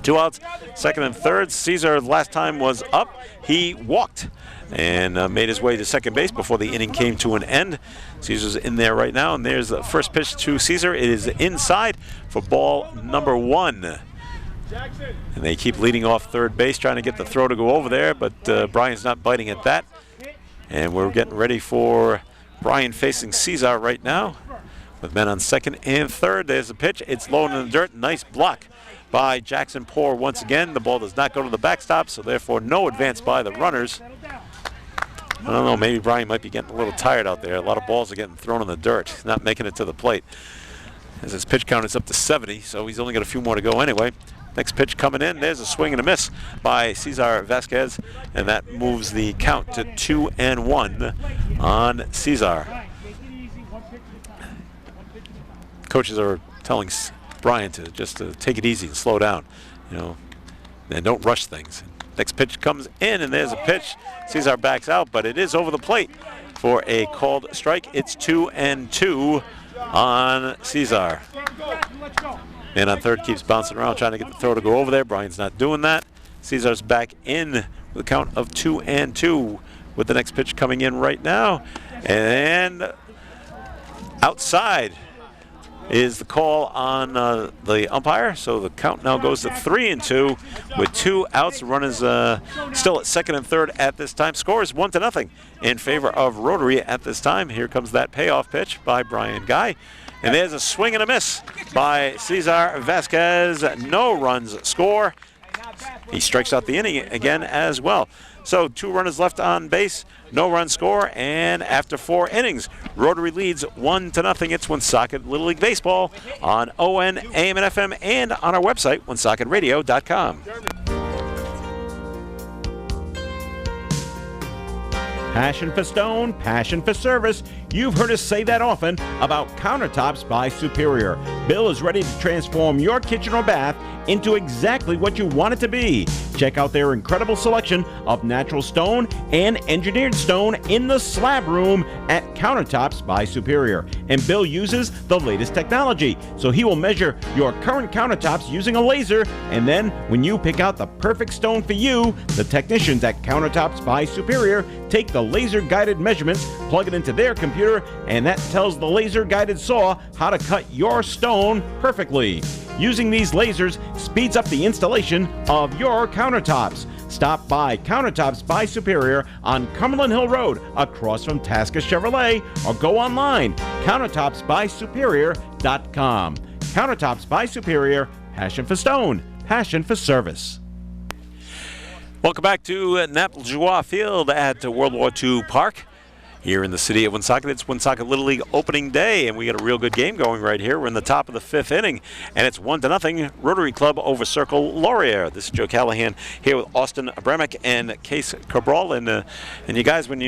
Speaker 1: 2 outs, second and third. Cesar last time was up. He walked and made his way to second base before the inning came to an end. Cesar's in there right now, and there's the first pitch to Cesar. It is inside for ball number 1. And they keep leading off third base, trying to get the throw to go over there, but Brian's not biting at that. And we're getting ready for Brian facing Cesar right now with men on second and third. There's the pitch. It's low in the dirt. Nice block by Jackson Poor once again. The ball does not go to the backstop, so therefore no advance by the runners. I don't know, maybe Brian might be getting a little tired out there. A lot of balls are getting thrown in the dirt. He's not making it to the plate. As his pitch count is up to 70, so he's only got a few more to go anyway. Next pitch coming in. There's a swing and a miss by Cesar Vasquez, and that moves the count to 2-1 on Cesar. Coaches are telling Brian to just take it easy and slow down, and don't rush things. Next pitch comes in, and there's a pitch. Cesar backs out, but it is over the plate for a called strike. It's 2-2 on Cesar. Man on third keeps bouncing around, trying to get the throw to go over there. Brian's not doing that. Cesar's back in with a count of 2-2 with the next pitch coming in right now. And outside is the call on the umpire. So the count now goes to 3-2 with 2 outs. The run is still at second and third at this time. Score is 1-0 in favor of Rotary at this time. Here comes that payoff pitch by Brian Guy. And there's a swing and a miss by Cesar Vasquez. No runs score. He strikes out the inning again as well. So 2 runners left on base, no run score, and after 4 innings, Rotary leads 1-0. It's Woonsocket Little League Baseball on ON, AM, and FM, and on our website, woonsocketradio.com.
Speaker 2: Passion for stone, passion for service. You've heard us say that often about Countertops by Superior. Bill is ready to transform your kitchen or bath into exactly what you want it to be. Check out their incredible selection of natural stone and engineered stone in the slab room at Countertops by Superior. And Bill uses the latest technology, so he will measure your current countertops using a laser, and then when you pick out the perfect stone for you, the technicians at Countertops by Superior take the laser-guided measurements, plug it into their computer, and that tells the laser-guided saw how to cut your stone perfectly. Using these lasers speeds up the installation of your countertops. Stop by Countertops by Superior on Cumberland Hill Road across from Tasker Chevrolet, or go online, countertopsbysuperior.com. Countertops by Superior, passion for stone, passion for service.
Speaker 1: Welcome back to Nap Joie Field at World War II Park here in the city of Woonsocket. It's Woonsocket Little League opening day, and we got a real good game going right here. We're in the top of the 5th inning, and it's 1-0 Rotary Club over Circle Laurier. This is Joe Callahan here with Austin Abramick and Case Cabral. And you guys, when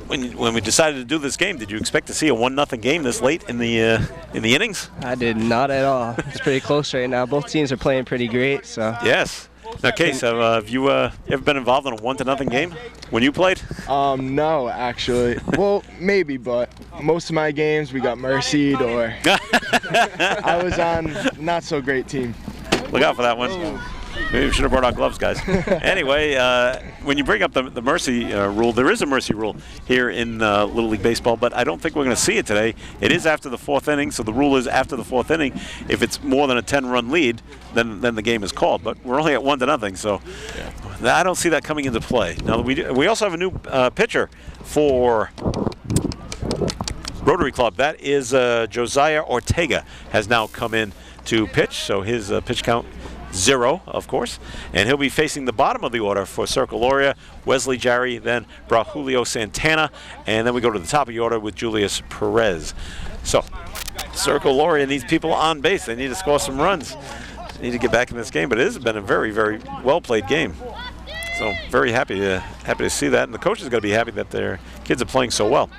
Speaker 1: we decided to do this game, did you expect to see a 1-0 game this late in the innings?
Speaker 11: I did not at all. It's pretty close right now. Both teams are playing pretty great. So
Speaker 1: yes. Now, Case, have you ever been involved in a 1-0 game when you played?
Speaker 13: No, actually. Well, maybe, but most of my games we got mercied, or I was on not so great team.
Speaker 1: Look out for that one. Maybe we should have brought our gloves, guys. Anyway, when you bring up the mercy rule, there is a mercy rule here in Little League Baseball, but I don't think we're going to see it today. It is after the 4th inning, so the rule is after the 4th inning. If it's more than a 10-run lead, then the game is called. But we're only at 1-0, so I don't see that coming into play. Now, we also have a new pitcher for Rotary Club. That is Josiah Ortega has now come in to pitch, so his pitch count 0, of course, and he'll be facing the bottom of the order for Circle Laurier, Wesley Jarry, then Braulio Santana, and then we go to the top of the order with Julius Perez. So Circle Laurier needs people on base. They need to score some runs. They need to get back in this game, but it has been a very, very well-played game. So very happy to see that, and the coach is going to be happy that their kids are playing so well.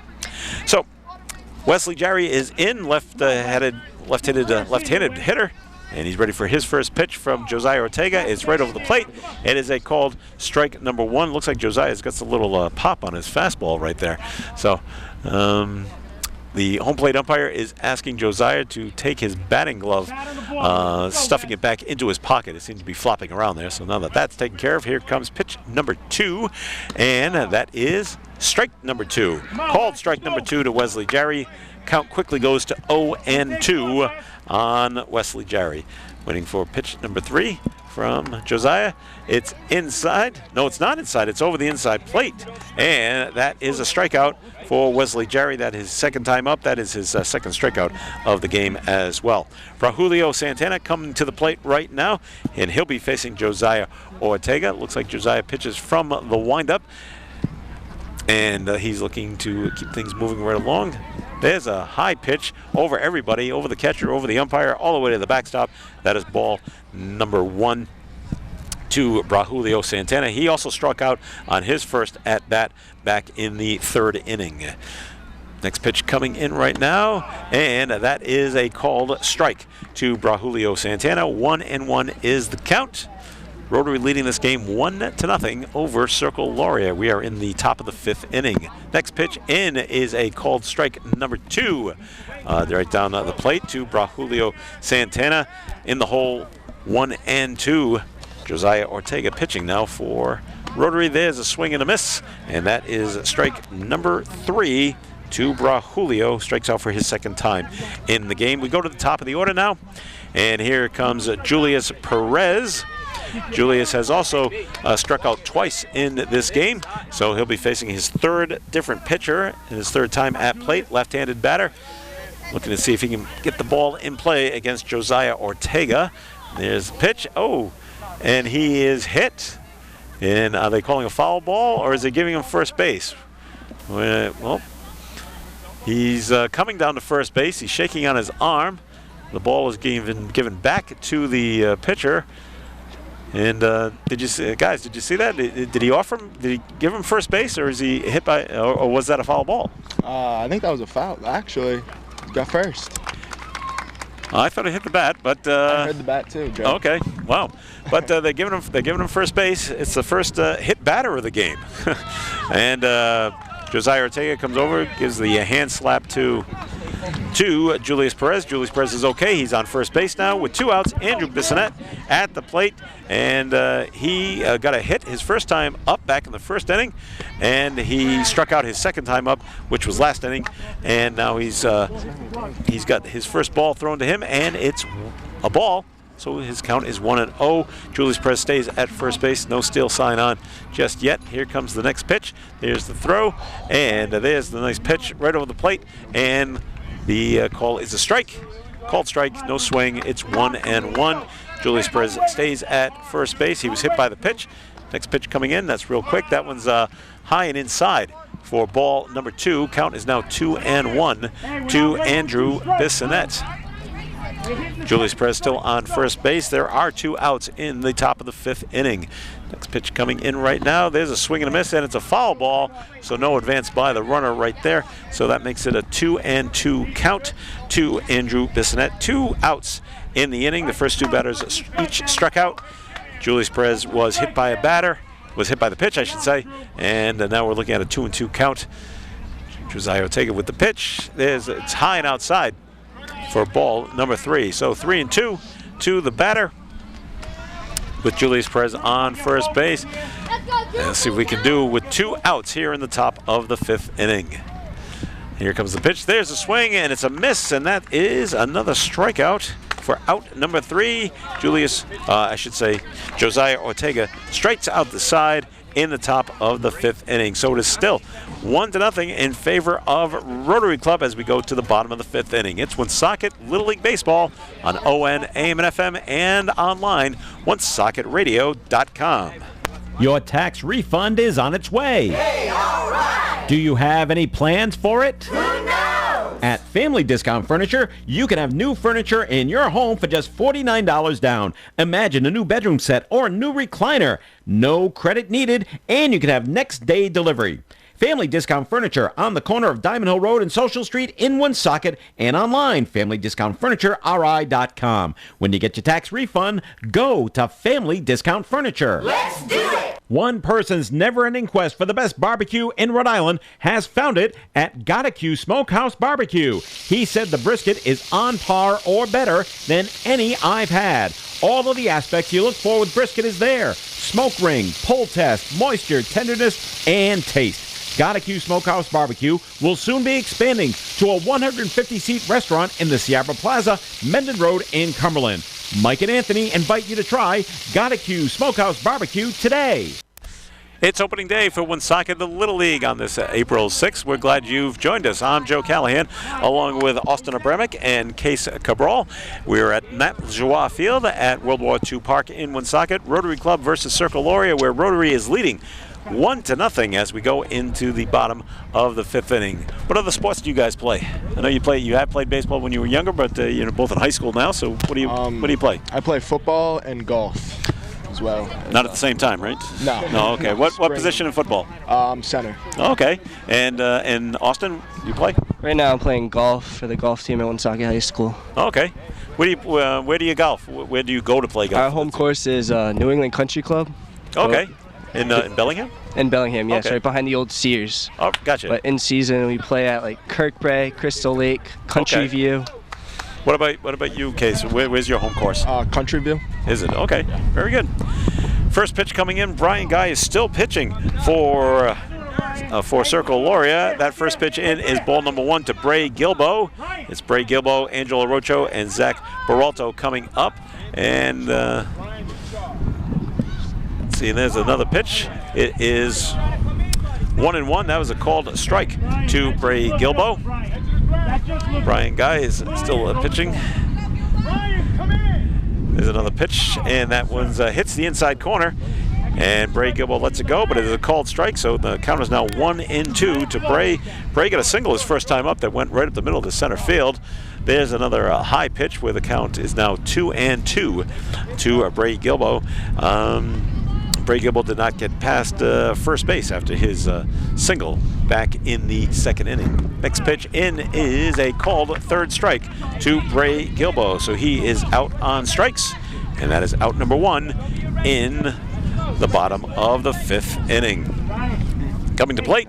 Speaker 1: So Wesley Jarry is in, left-handed hitter. And he's ready for his first pitch from Josiah Ortega. It's right over the plate. It is a called strike number 1. Looks like Josiah's got a little pop on his fastball right there. So the home plate umpire is asking Josiah to take his batting glove, stuffing it back into his pocket. It seems to be flopping around there. So now that that's taken care of, here comes pitch number 2. And that is strike number 2. Called strike number 2 to Wesley Jarry. Count quickly goes to 0-2 on Wesley Jarry. Waiting for pitch number 3 from Josiah. It's inside. No, it's not inside. It's over the inside plate. And that is a strikeout for Wesley Jarry. That is his second time up. That is his second strikeout of the game as well. Braulio Santana coming to the plate right now, and he'll be facing Josiah Ortega. Looks like Josiah pitches from the windup, and he's looking to keep things moving right along. There's a high pitch over everybody, over the catcher, over the umpire, all the way to the backstop. That is ball number 1 to Braulio Santana. He also struck out on his first at-bat back in the 3rd inning. Next pitch coming in right now, and that is a called strike to Braulio Santana. 1-1 is the count. Rotary leading this game 1-0 over Circle Laurier. We are in the top of the 5th inning. Next pitch in is a called strike number 2. Right down the plate to Braulio Santana. In the hole, 1-2. Josiah Ortega pitching now for Rotary. There's a swing and a miss, and that is strike number 3 to Braulio. Strikes out for his second time in the game. We go to the top of the order now, and here comes Julius Perez. Julius has also struck out twice in this game, so he'll be facing his 3rd different pitcher and his 3rd time at plate, left-handed batter. Looking to see if he can get the ball in play against Josiah Ortega. There's the pitch. Oh, and he is hit. And are they calling a foul ball, or is they giving him first base? Well, he's coming down to first base. He's shaking on his arm. The ball is given back to the pitcher. And did you see that? Did he offer him? Did he give him first base, or is he hit by? Or was that a foul ball?
Speaker 13: I think that was a foul. Actually, got first.
Speaker 1: I thought he hit the bat, but
Speaker 13: I heard the bat too, Joe.
Speaker 1: Okay, wow. But they're giving him first base. It's the first hit batter of the game. And Josiah Ortega comes over, gives the hand slap to Julius Perez. Julius Perez is okay. He's on first base now with 2 outs. Andrew Bissonette at the plate, and he got a hit his first time up back in the first inning, and he struck out his second time up, which was last inning, and now he's got his first ball thrown to him, and it's a ball. So his count is 1-0. Julius Perez stays at first base. No steal sign on just yet. Here comes the next pitch. There's the throw, and there's the nice pitch right over the plate, and the call is a strike. Called strike, no swing. It's 1-1. Julius Perez stays at first base. He was hit by the pitch. Next pitch coming in. That's real quick. That one's high and inside for ball number 2. Count is now 2-1 to Andrew Bissonette. Julius Perez still on first base. There are 2 outs in the top of the 5th inning. Next pitch coming in right now. There's a swing and a miss, and it's a foul ball, so no advance by the runner right there. So that makes it a 2-2 count to Andrew Bissonette. 2 outs in the inning. The first 2 batters each struck out. Julius Perez was hit by the pitch, I should say, and now we're looking at a 2-2 count. Josiah Ortega with the pitch. It's high and outside for ball number 3. So 3-2 to the batter with Julius Perez on first base. Let's see if we can do with 2 outs here in the top of the 5th inning. Here comes the pitch. There's a swing, and it's a miss, and that is another strikeout for out number 3. Josiah Ortega strikes out the side in the top of the 5th inning. So it is still 1-0 in favor of Rotary Club as we go to the bottom of the 5th inning. It's Woonsocket Little League Baseball on ON, AM, and FM, and online, woonsocketradio.com.
Speaker 2: Your tax refund is on its way.
Speaker 19: Hey, all right.
Speaker 2: Do you have any plans for it?
Speaker 19: Who knows?
Speaker 2: At Family Discount Furniture, you can have new furniture in your home for just $49 down. Imagine a new bedroom set or a new recliner. No credit needed, and you can have next day delivery. Family Discount Furniture on the corner of Diamond Hill Road and Social Street in Woonsocket, and online, FamilyDiscountFurnitureRI.com. When you get your tax refund, go to Family Discount Furniture.
Speaker 19: Let's do it!
Speaker 2: One person's never-ending quest for the best barbecue in Rhode Island has found it at Gottacue Smokehouse Barbecue. He said the brisket is on par or better than any I've had. All of the aspects you look for with brisket is there. Smoke ring, pull test, moisture, tenderness, and taste. Gottacue Smokehouse Barbecue will soon be expanding to a 150-seat restaurant in the Sierra Plaza, Mendon Road in Cumberland. Mike and Anthony invite you to try Gottacue Smokehouse Barbecue today.
Speaker 1: It's opening day for Woonsocket, the Little League, on this April 6th. We're glad you've joined us. I'm Joe Callahan, along with Austin Abramick and Case Cabral. We're at Nat Joie Field at World War II Park in Woonsocket. Rotary Club versus Circle Lauria, where Rotary is leading 1-0 as we go into the bottom of the 5th inning. What other sports do you guys play? I know you have played baseball when you were younger, but you're both in high school now. So what do you play?
Speaker 13: I play football and golf as well.
Speaker 1: Not at the same time, right?
Speaker 13: No.
Speaker 1: No. Okay.
Speaker 13: No,
Speaker 1: what position in football?
Speaker 13: Center.
Speaker 1: Okay. And Austin, you play?
Speaker 11: Right now I'm playing golf for the golf team at Woonsocket High School.
Speaker 1: Okay. Where do you golf? Where do you go to play golf?
Speaker 11: Our home course is New England Country Club.
Speaker 1: Okay. In Bellingham?
Speaker 11: In Bellingham, yes,
Speaker 1: Okay.
Speaker 11: right behind the old Sears.
Speaker 1: Oh, gotcha.
Speaker 11: But in season, we play at like Kirkbrae, Crystal Lake, Country View.
Speaker 1: What about you, Case? Where's your home course?
Speaker 13: Country View.
Speaker 1: Is it? Okay, very good. First pitch coming in. Brian Guy is still pitching for Circle Lauria. That first pitch in is ball number 1 to Bray Gilbo. It's Bray Gilbo, Angelo Rocho, and Zach Baralto coming up. And let's see, there's another pitch. It is 1-1. That was a called strike to Bray Gilbo. Brian Guy is still pitching. There's another pitch, and that one hits the inside corner. And Bray Gilbo lets it go, but it is a called strike, so the count is now 1-2 to Bray. Bray got a single his first time up that went right up the middle of the center field. There's another high pitch where the count is now 2-2 to Bray Gilbo. Bray Gibble did not get past first base after his single back in the second inning. Next pitch in is a called third strike to Bray Gilbo. So he is out on strikes, and that is out number 1 in the bottom of the 5th inning. Coming to plate,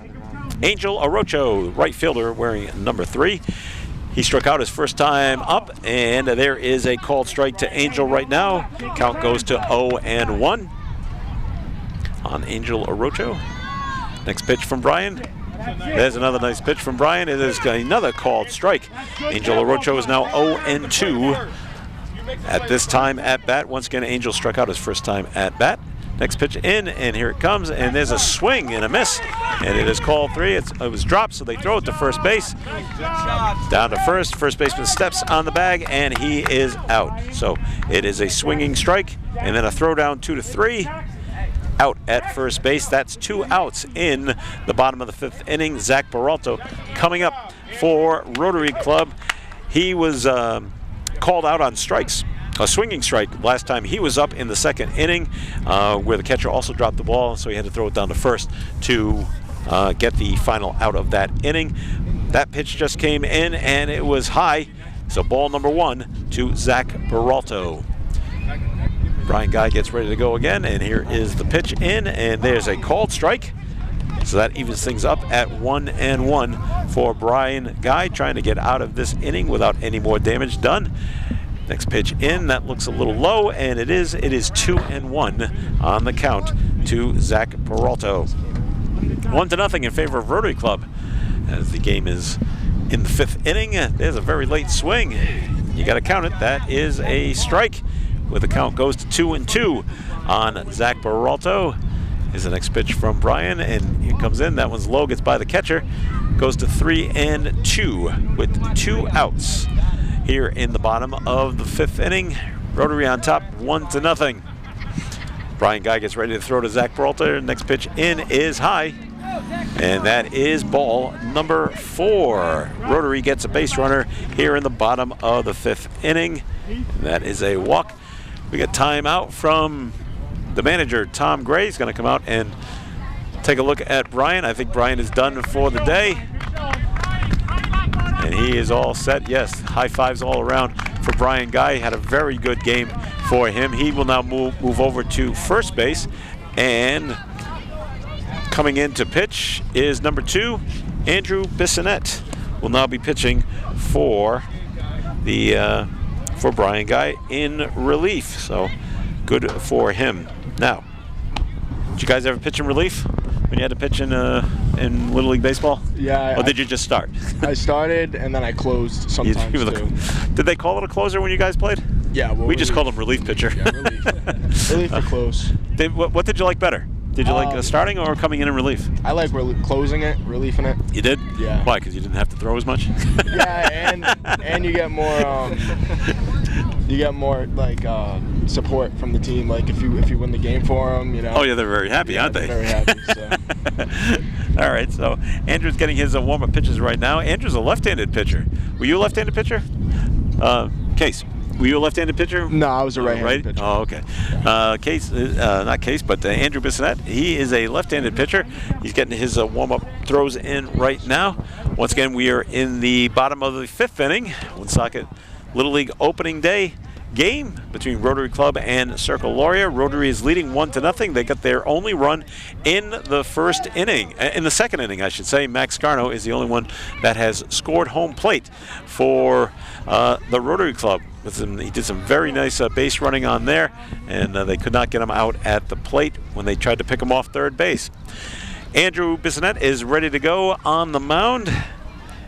Speaker 1: Angel Orocho, right fielder, wearing number 3. He struck out his first time up, and there is a called strike to Angel right now. Count goes to 0-1 on Angel Orocho. Next pitch from Brian. There's another nice pitch from Brian. It is another called strike. Angel Orocho is now 0-2 at this time at bat. Once again, Angel struck out his first time at bat. Next pitch in, and here it comes, and there's a swing and a miss, and it is called 3. It was dropped, so they throw it to first base. Down to first. First baseman steps on the bag, and he is out. So it is a swinging strike, and then a throw down 2-3. Out at first base. That's 2 outs in the bottom of the 5th inning. Zach Peralta coming up for Rotary Club. He was called out on strikes. A swinging strike last time he was up in the 2nd inning, where the catcher also dropped the ball, so he had to throw it down to first to get the final out of that inning. That pitch just came in, and it was high, so ball number 1 to Zach Peralta. Brian Guy gets ready to go again, and here is the pitch in, and there's a called strike. So that evens things up at 1-1 for Brian Guy, trying to get out of this inning without any more damage done. Next pitch in, that looks a little low, and it is 2-1 on the count to Zach Peralta. 1-0 in favor of Rotary Club as the game is in the 5th inning. There's a very late swing. You got to count it. That is a strike, where the count goes to 2-2 on Zach Peralta. Is the next pitch from Brian, and here comes in. That one's low, gets by the catcher. Goes to 3-2 with 2 outs. Here in the bottom of the 5th inning, Rotary on top, 1-0. Brian Guy gets ready to throw to Zach Peralta. Next pitch in is high, and that is ball number 4. Rotary gets a base runner here in the bottom of the 5th inning. And that is a walk. We get timeout from the manager, Tom Gray. He's going to come out and take a look at Brian. I think Brian is done for the day. And he is all set. Yes, high fives all around for Brian Guy. Had a very good game for him. He will now move over to first base. And coming in to pitch is number 2, Andrew Bissonette. Will now be pitching for Brian Guy in relief. So good for him. Now, did you guys ever pitch in relief when you had to pitch in Little League Baseball?
Speaker 13: Yeah.
Speaker 1: Or did you just start?
Speaker 13: I started, and then I closed sometimes, too.
Speaker 1: Did they call it a closer when you guys played?
Speaker 13: Yeah. Well,
Speaker 1: we just called him relief pitcher.
Speaker 13: Yeah, relief. Relief or close.
Speaker 1: What did you like better? Did you like starting or coming in relief?
Speaker 13: I like closing it, reliefing it.
Speaker 1: You did?
Speaker 13: Yeah.
Speaker 1: Why? Because you didn't have to throw as much?
Speaker 13: Yeah, and you get more like support from the team. Like if you win the game for them, you know.
Speaker 1: Oh yeah, they're very happy, aren't they?
Speaker 13: Very happy. So.
Speaker 1: All right, so Andrew's getting his warm-up pitches right now. Andrew's a left-handed pitcher. Were you a left-handed pitcher? Case. Were you a left-handed pitcher?
Speaker 13: No, I was a right-handed pitcher.
Speaker 1: Oh, okay. Andrew Bissonette, he is a left-handed pitcher. He's getting his warm-up throws in right now. Once again, we are in the bottom of the 5th inning. Woonsocket Little League opening day game between Rotary Club and Circle Laurier. Rotary is leading 1-0. They got their only run in the 2nd inning, I should say. Max Garno is the only one that has scored home plate for the Rotary Club. He did some very nice base running on there, and they could not get him out at the plate when they tried to pick him off third base. Andrew Bissonette is ready to go on the mound,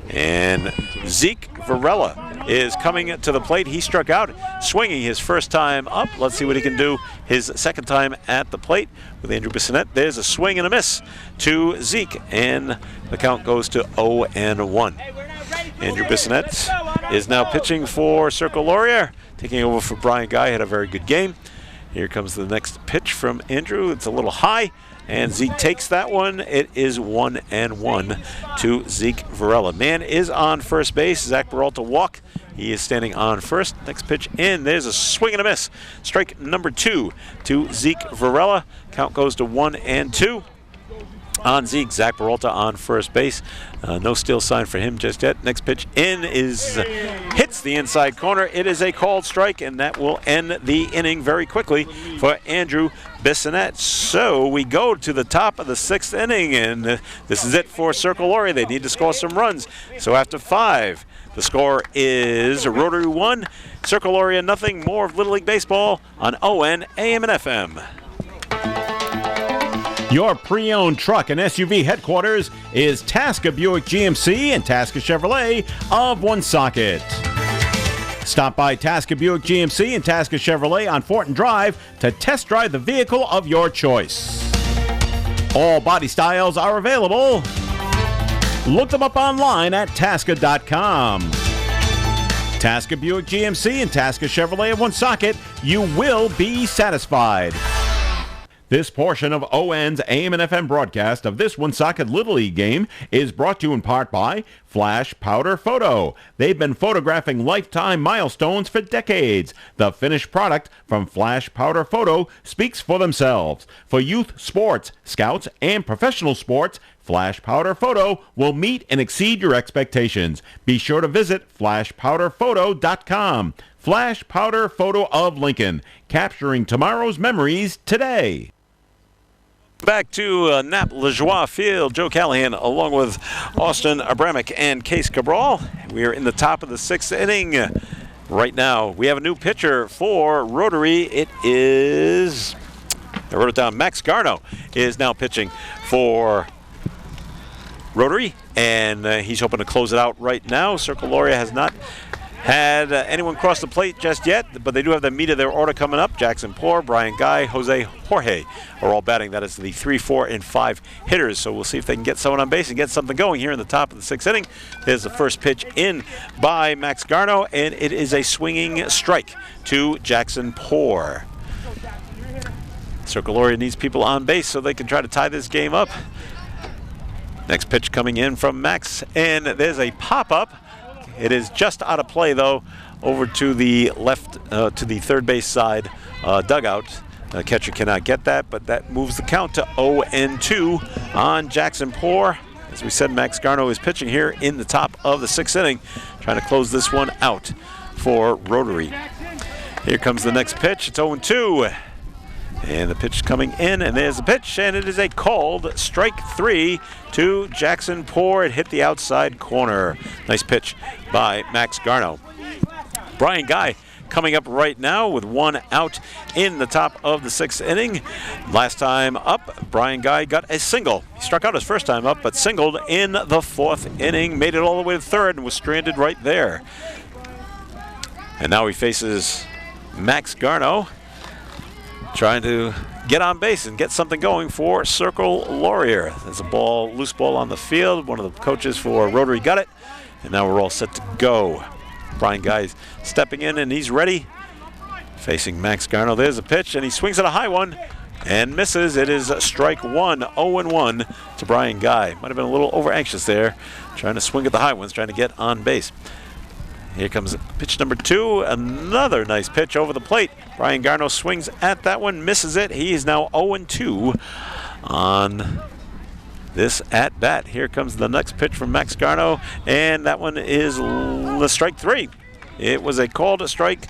Speaker 1: and Zeke Varela is coming to the plate. He struck out swinging his first time up. Let's see what he can do his second time at the plate with Andrew Bissonette. There's a swing and a miss to Zeke, and the count goes to 0-1. Andrew Bissonette is now pitching for Circle Laurier, taking over for Brian Guy. Had a very good game. Here comes the next pitch from Andrew. It's a little high, and Zeke takes that one. It is 1-1 to Zeke Varela. Man is on first base. Zach Peralta walk He is standing on first. Next pitch in. There's a swing and a miss. Strike number 2 to Zeke Varela. Count goes to 1-2. On Zeke, Zach Peralta on first base. No steal sign for him just yet. Next pitch in hits the inside corner. It is a called strike, and that will end the inning very quickly for Andrew Bissonette. So we go to the top of the 6th inning, and this is it for Circle Lauria. They need to score some runs. So after 5, the score is Rotary 1, Circle Lauria nothing. More of Little League Baseball on ON, AM, and FM.
Speaker 2: Your pre-owned truck and SUV headquarters is Tasca Buick GMC and Tasca Chevrolet of Woonsocket. Stop by Tasca Buick GMC and Tasca Chevrolet on Fortin Drive to test drive the vehicle of your choice. All body styles are available. Look them up online at Tasca.com. Tasca Buick GMC and Tasca Chevrolet of Woonsocket, you will be satisfied. This portion of ON's AM and FM broadcast of this Woonsocket Little League game is brought to you in part by Flash Powder Photo. They've been photographing lifetime milestones for decades. The finished product from Flash Powder Photo speaks for themselves. For youth sports, scouts, and professional sports, Flash Powder Photo will meet and exceed your expectations. Be sure to visit flashpowderphoto.com. Flash Powder Photo of Lincoln, capturing tomorrow's memories today.
Speaker 1: Back to Nap LaJoie Field. Joe Callahan along with Austin Abramick and Case Cabral. We are in the top of the 6th inning right now. We have a new pitcher for Rotary. It is, I wrote it down, Max Garno is now pitching for Rotary, and he's hoping to close it out right now. Circle Lauria has not had anyone cross the plate just yet, but they do have the meat of their order coming up. Jackson Poor, Brian Guy, Jose Jorge are all batting. That is the 3, 4, and 5 hitters. So we'll see if they can get someone on base and get something going here in the top of the 6th inning. There's the first pitch in by Max Garno, and it is a swinging strike to Jackson Poor. Circle Lauria needs people on base so they can try to tie this game up. Next pitch coming in from Max, and there's a pop-up. It is just out of play, though, over to the left, to the third base side dugout. Catcher cannot get that, but that moves the count to 0-2 on Jackson Poor. As we said, Max Garno is pitching here in the top of the 6th inning, trying to close this one out for Rotary. Here comes the next pitch. It's 0-2. And the pitch coming in, and there's the pitch, and it is a called strike 3 to Jackson Poor. It hit the outside corner. Nice pitch by Max Garno. Brian Guy coming up right now with 1 out in the top of the 6th inning. Last time up, Brian Guy got a single. He struck out his first time up, but singled in the 4th inning, made it all the way to 3rd, and was stranded right there. And now he faces Max Garno, trying to get on base and get something going for Circle Lauria. There's a ball, loose ball on the field. One of the coaches for Rotary got it, and now we're all set to go. Brian Guy's stepping in, and he's ready. Facing Max Garno, there's a pitch, and he swings at a high one and misses. It is strike 1, 0-1 to Brian Guy. Might have been a little over anxious there, trying to swing at the high ones, trying to get on base. Here comes pitch number 2, another nice pitch over the plate. Brian Garno swings at that one, misses it. He is now 0-2 on this at-bat. Here comes the next pitch from Max Garno, and that one is strike 3. It was a called strike.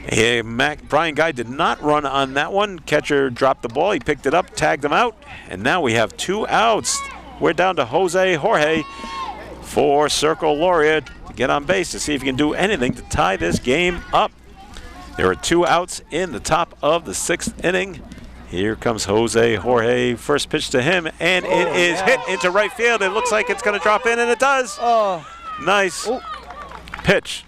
Speaker 1: Brian Guy did not run on that one. Catcher dropped the ball. He picked it up, tagged him out, and now we have 2 outs. We're down to Jose Jorge for Circle Lauria to get on base to see if he can do anything to tie this game up. There are 2 outs in the top of the 6th inning. Here comes Jose Jorge. First pitch to him, and it is hit into right field. It looks like it's going to drop in, and it does. Nice pitch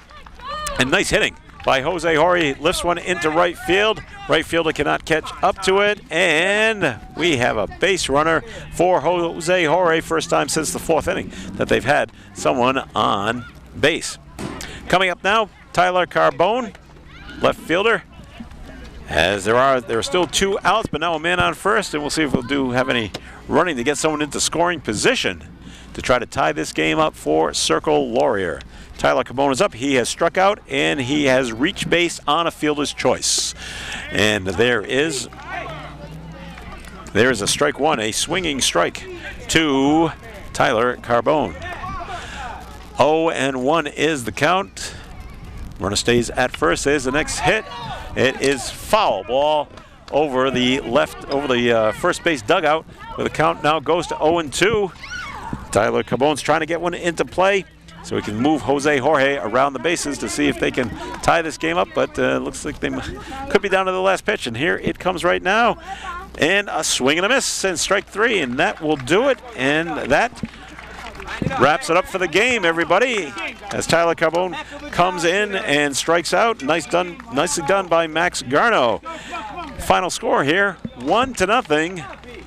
Speaker 1: and nice hitting by Jose Jorge. Lifts one into right field. Right fielder cannot catch up to it, and we have a base runner for Jose Jorge. First time since the 4th inning that they've had someone on base. Coming up now, Tyler Carbone, left fielder. As there are still 2 outs, but now a man on first, and we'll see if we'll have any running to get someone into scoring position to try to tie this game up for Circle Lauria. Tyler Carbone is up. He has struck out, and he has reached base on a fielder's choice. And there is a strike one, a swinging strike to Tyler Carbone. 0-1 is the count. Runner stays at first. There's the next hit. It is foul ball over the first base dugout, where the count now goes to 0-2. Tyler Carbone's trying to get one into play so he can move Jose Jorge around the bases to see if they can tie this game up, but looks like they could be down to the last pitch, and here it comes right now. And a swing and a miss, and strike three, and that will do it, and that wraps it up for the game, everybody, as Tyler Carbone comes in and strikes out. Nicely done by Max Garno. Final score here, 1-0.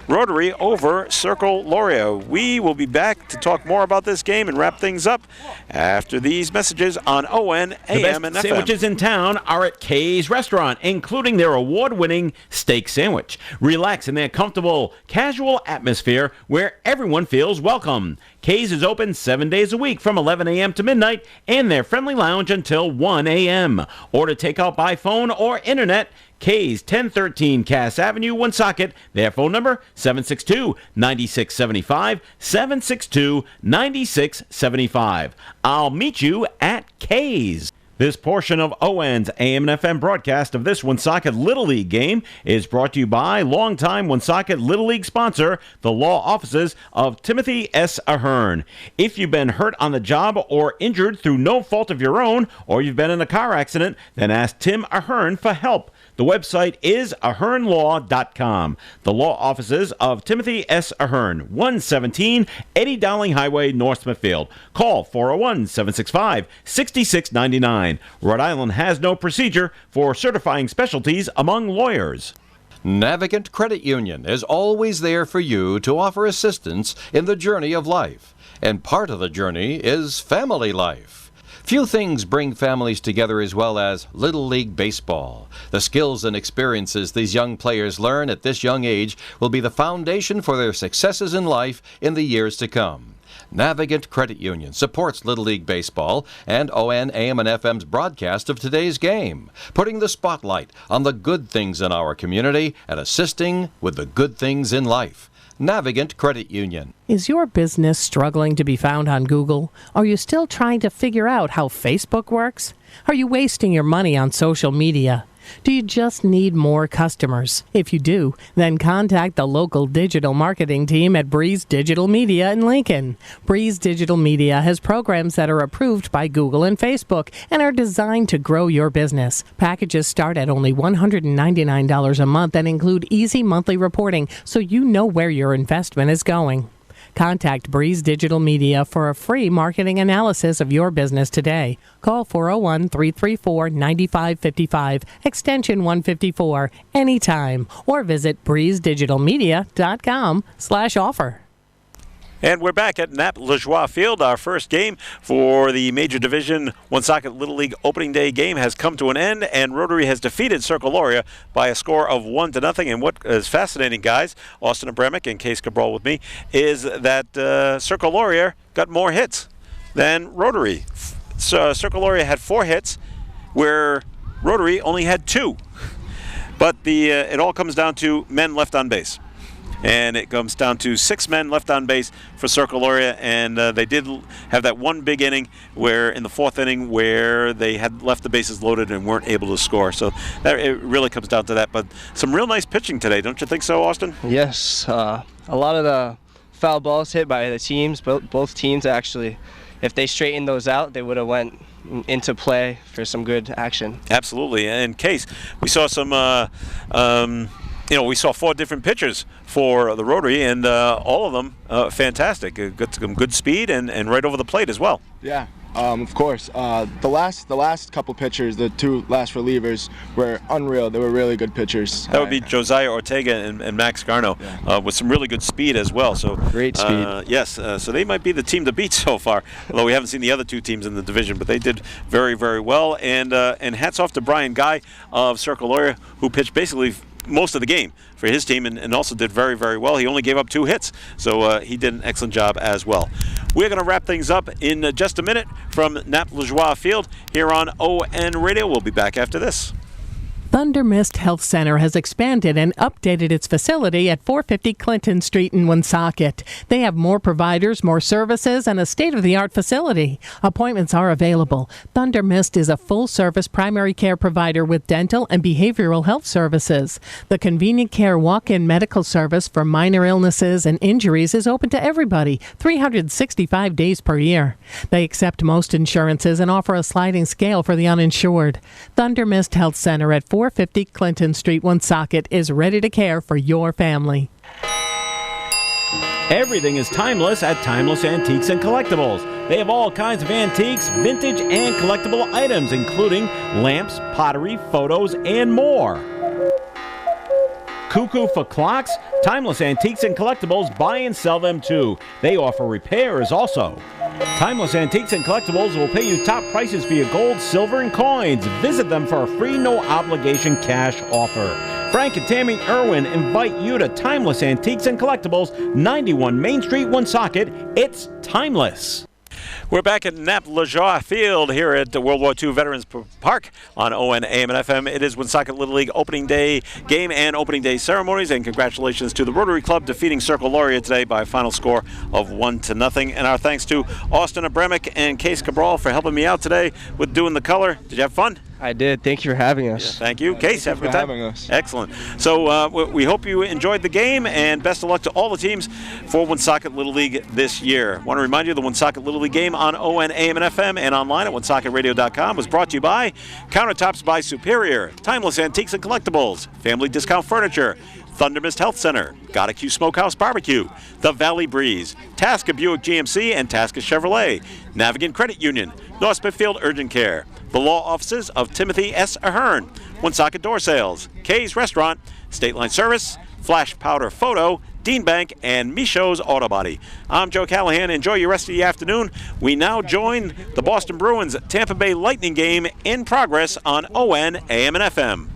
Speaker 1: Rotary over Circle Loria. We will be back to talk more about this game and wrap things up after these messages on ON, AM, and FM.
Speaker 2: The best sandwiches in town are at Kay's Restaurant, including their award-winning steak sandwich. Relax in their comfortable, casual atmosphere where everyone feels welcome. Kay's is open 7 days a week from 11 a.m. to midnight, and their friendly lounge until 1 a.m. Order takeout by phone or internet. Kay's, 1013 Cass Avenue, Woonsocket. Their phone number, 762-9675, 762-9675. I'll meet you at Kay's. This portion of ON's AM and FM broadcast of this Woonsocket Little League game is brought to you by longtime Woonsocket Little League sponsor, the law offices of Timothy S. Ahern. If you've been hurt on the job or injured through no fault of your own, or you've been in a car accident, then ask Tim Ahern for help. The website is ahernlaw.com. The law offices of Timothy S. Ahern, 117 Eddie Dowling Highway, North Smithfield. Call 401-765-6699. Rhode Island has no procedure for certifying specialties among lawyers.
Speaker 18: Navigant Credit Union is always there for you to offer assistance in the journey of life. And part of the journey is family life. Few things bring families together as well as Little League Baseball. The skills and experiences these young players learn at this young age will be the foundation for their successes in life in the years to come. Navigant Credit Union supports Little League Baseball and ON, AM, and FM's broadcast of today's game, putting the spotlight on the good things in our community and assisting with the good things in life. Navigant Credit Union.
Speaker 3: Is your business struggling to be found on Google? Are you still trying to figure out how Facebook works? Are you wasting your money on social media? Do you just need more customers? If you do, then contact the local digital marketing team at Breeze Digital Media in Lincoln. Breeze Digital Media has programs that are approved by Google and Facebook and are designed to grow your business. Packages start at only $199 a month and include easy monthly reporting so you know where your investment is going. Contact Breeze Digital Media for a free marketing analysis of your business today. Call 401-334-9555, extension 154, anytime, or visit breezedigitalmedia.com/offer.
Speaker 1: And we're back at Nap-LaJoie Field. Our first game for the Major Division Woonsocket Little League Opening Day game has come to an end, and Rotary has defeated Circle Loria by a score of 1-0. And what is fascinating, guys, Austin Abramick and Case Cabral with me, is that Circle Loria got more hits than Rotary. Circle Loria had 4 hits, where Rotary only had 2. But it all comes down to men left on base. And it comes down to 6 men left on base for Circle Loria, and they did have that one big inning where, in the 4th inning, where they had left the bases loaded and weren't able to score. So that it really comes down to that. But some real nice pitching today, don't you think so, Austin?
Speaker 11: Yes, a lot of the foul balls hit by the teams, both teams actually. If they straightened those out, they would have went into play for some good action.
Speaker 1: Absolutely. In Case, we saw some. We saw 4 different pitchers for the Rotary, and all of them fantastic. Got some good speed and right over the plate as well.
Speaker 13: Yeah, of course. The last couple pitchers, the 2 last relievers, were unreal. They were really good pitchers.
Speaker 1: That would be Josiah Ortega and Max Garno, with some really good speed as well. So
Speaker 11: great speed.
Speaker 1: Yes, so they might be the team to beat so far. Although we haven't seen the other 2 teams in the division, but they did very, very well. And hats off to Brian Guy of Circle Loria, who pitched basically most of the game for his team and also did very, very well. He only gave up 2 hits, so he did an excellent job as well. We're going to wrap things up in just a minute from Nap-LaJoie Field here on ON Radio. We'll be back after this.
Speaker 3: Thunder Mist Health Center has expanded and updated its facility at 450 Clinton Street in Woonsocket. They have more providers, more services, and a state-of-the-art facility. Appointments are available. Thunder Mist is a full-service primary care provider with dental and behavioral health services. The convenient care walk-in medical service for minor illnesses and injuries is open to everybody, 365 days per year. They accept most insurances and offer a sliding scale for the uninsured. Thunder Mist Health Center at 450 Clinton Street, Woonsocket is ready to care for your family.
Speaker 2: Everything is timeless at Timeless Antiques and Collectibles. They have all kinds of antiques, vintage, and collectible items, including lamps, pottery, photos, and more. Cuckoo for clocks? Timeless Antiques and Collectibles buy and sell them too. They offer repairs also. Timeless Antiques and Collectibles will pay you top prices for your gold, silver, and coins. Visit them for a free, no-obligation cash offer. Frank and Tammy Irwin invite you to Timeless Antiques and Collectibles, 91 Main Street, Woonsocket. It's timeless.
Speaker 1: We're back at Nap-LaJoie Field here at the World War II Veterans Park on ON, AM, and FM. It is Woonsocket Little League opening day game and opening day ceremonies, and congratulations to the Rotary Club defeating Circle Laurier today by a final score of 1-0. And our thanks to Austin Abramick and Case Cabral for helping me out today with doing the color. Did you have fun?
Speaker 11: I did. Thank you for having us.
Speaker 1: Yeah, thank you. Case, have a good time.
Speaker 13: Having us.
Speaker 1: Excellent. So we hope you enjoyed the game, and best of luck to all the teams for Woonsocket Little League this year. Want to remind you the Woonsocket Little League game on ON, AM, and FM and online at woonsocketradio.com was brought to you by Countertops by Superior, Timeless Antiques and Collectibles, Family Discount Furniture, Thunder Mist Health Center, Gotta Q Smokehouse Barbecue, The Valley Breeze, Tasca Buick GMC and Tasca Chevrolet, Navigant Credit Union, North Smithfield Urgent Care, the law offices of Timothy S. Ahern, Woonsocket Door Sales, Kay's Restaurant, State Line Service, Flash Powder Photo, Dean Bank, and Michaud's Auto Body. I'm Joe Callahan. Enjoy your rest of the afternoon. We now join the Boston Bruins Tampa Bay Lightning game in progress on ON, AM, and FM.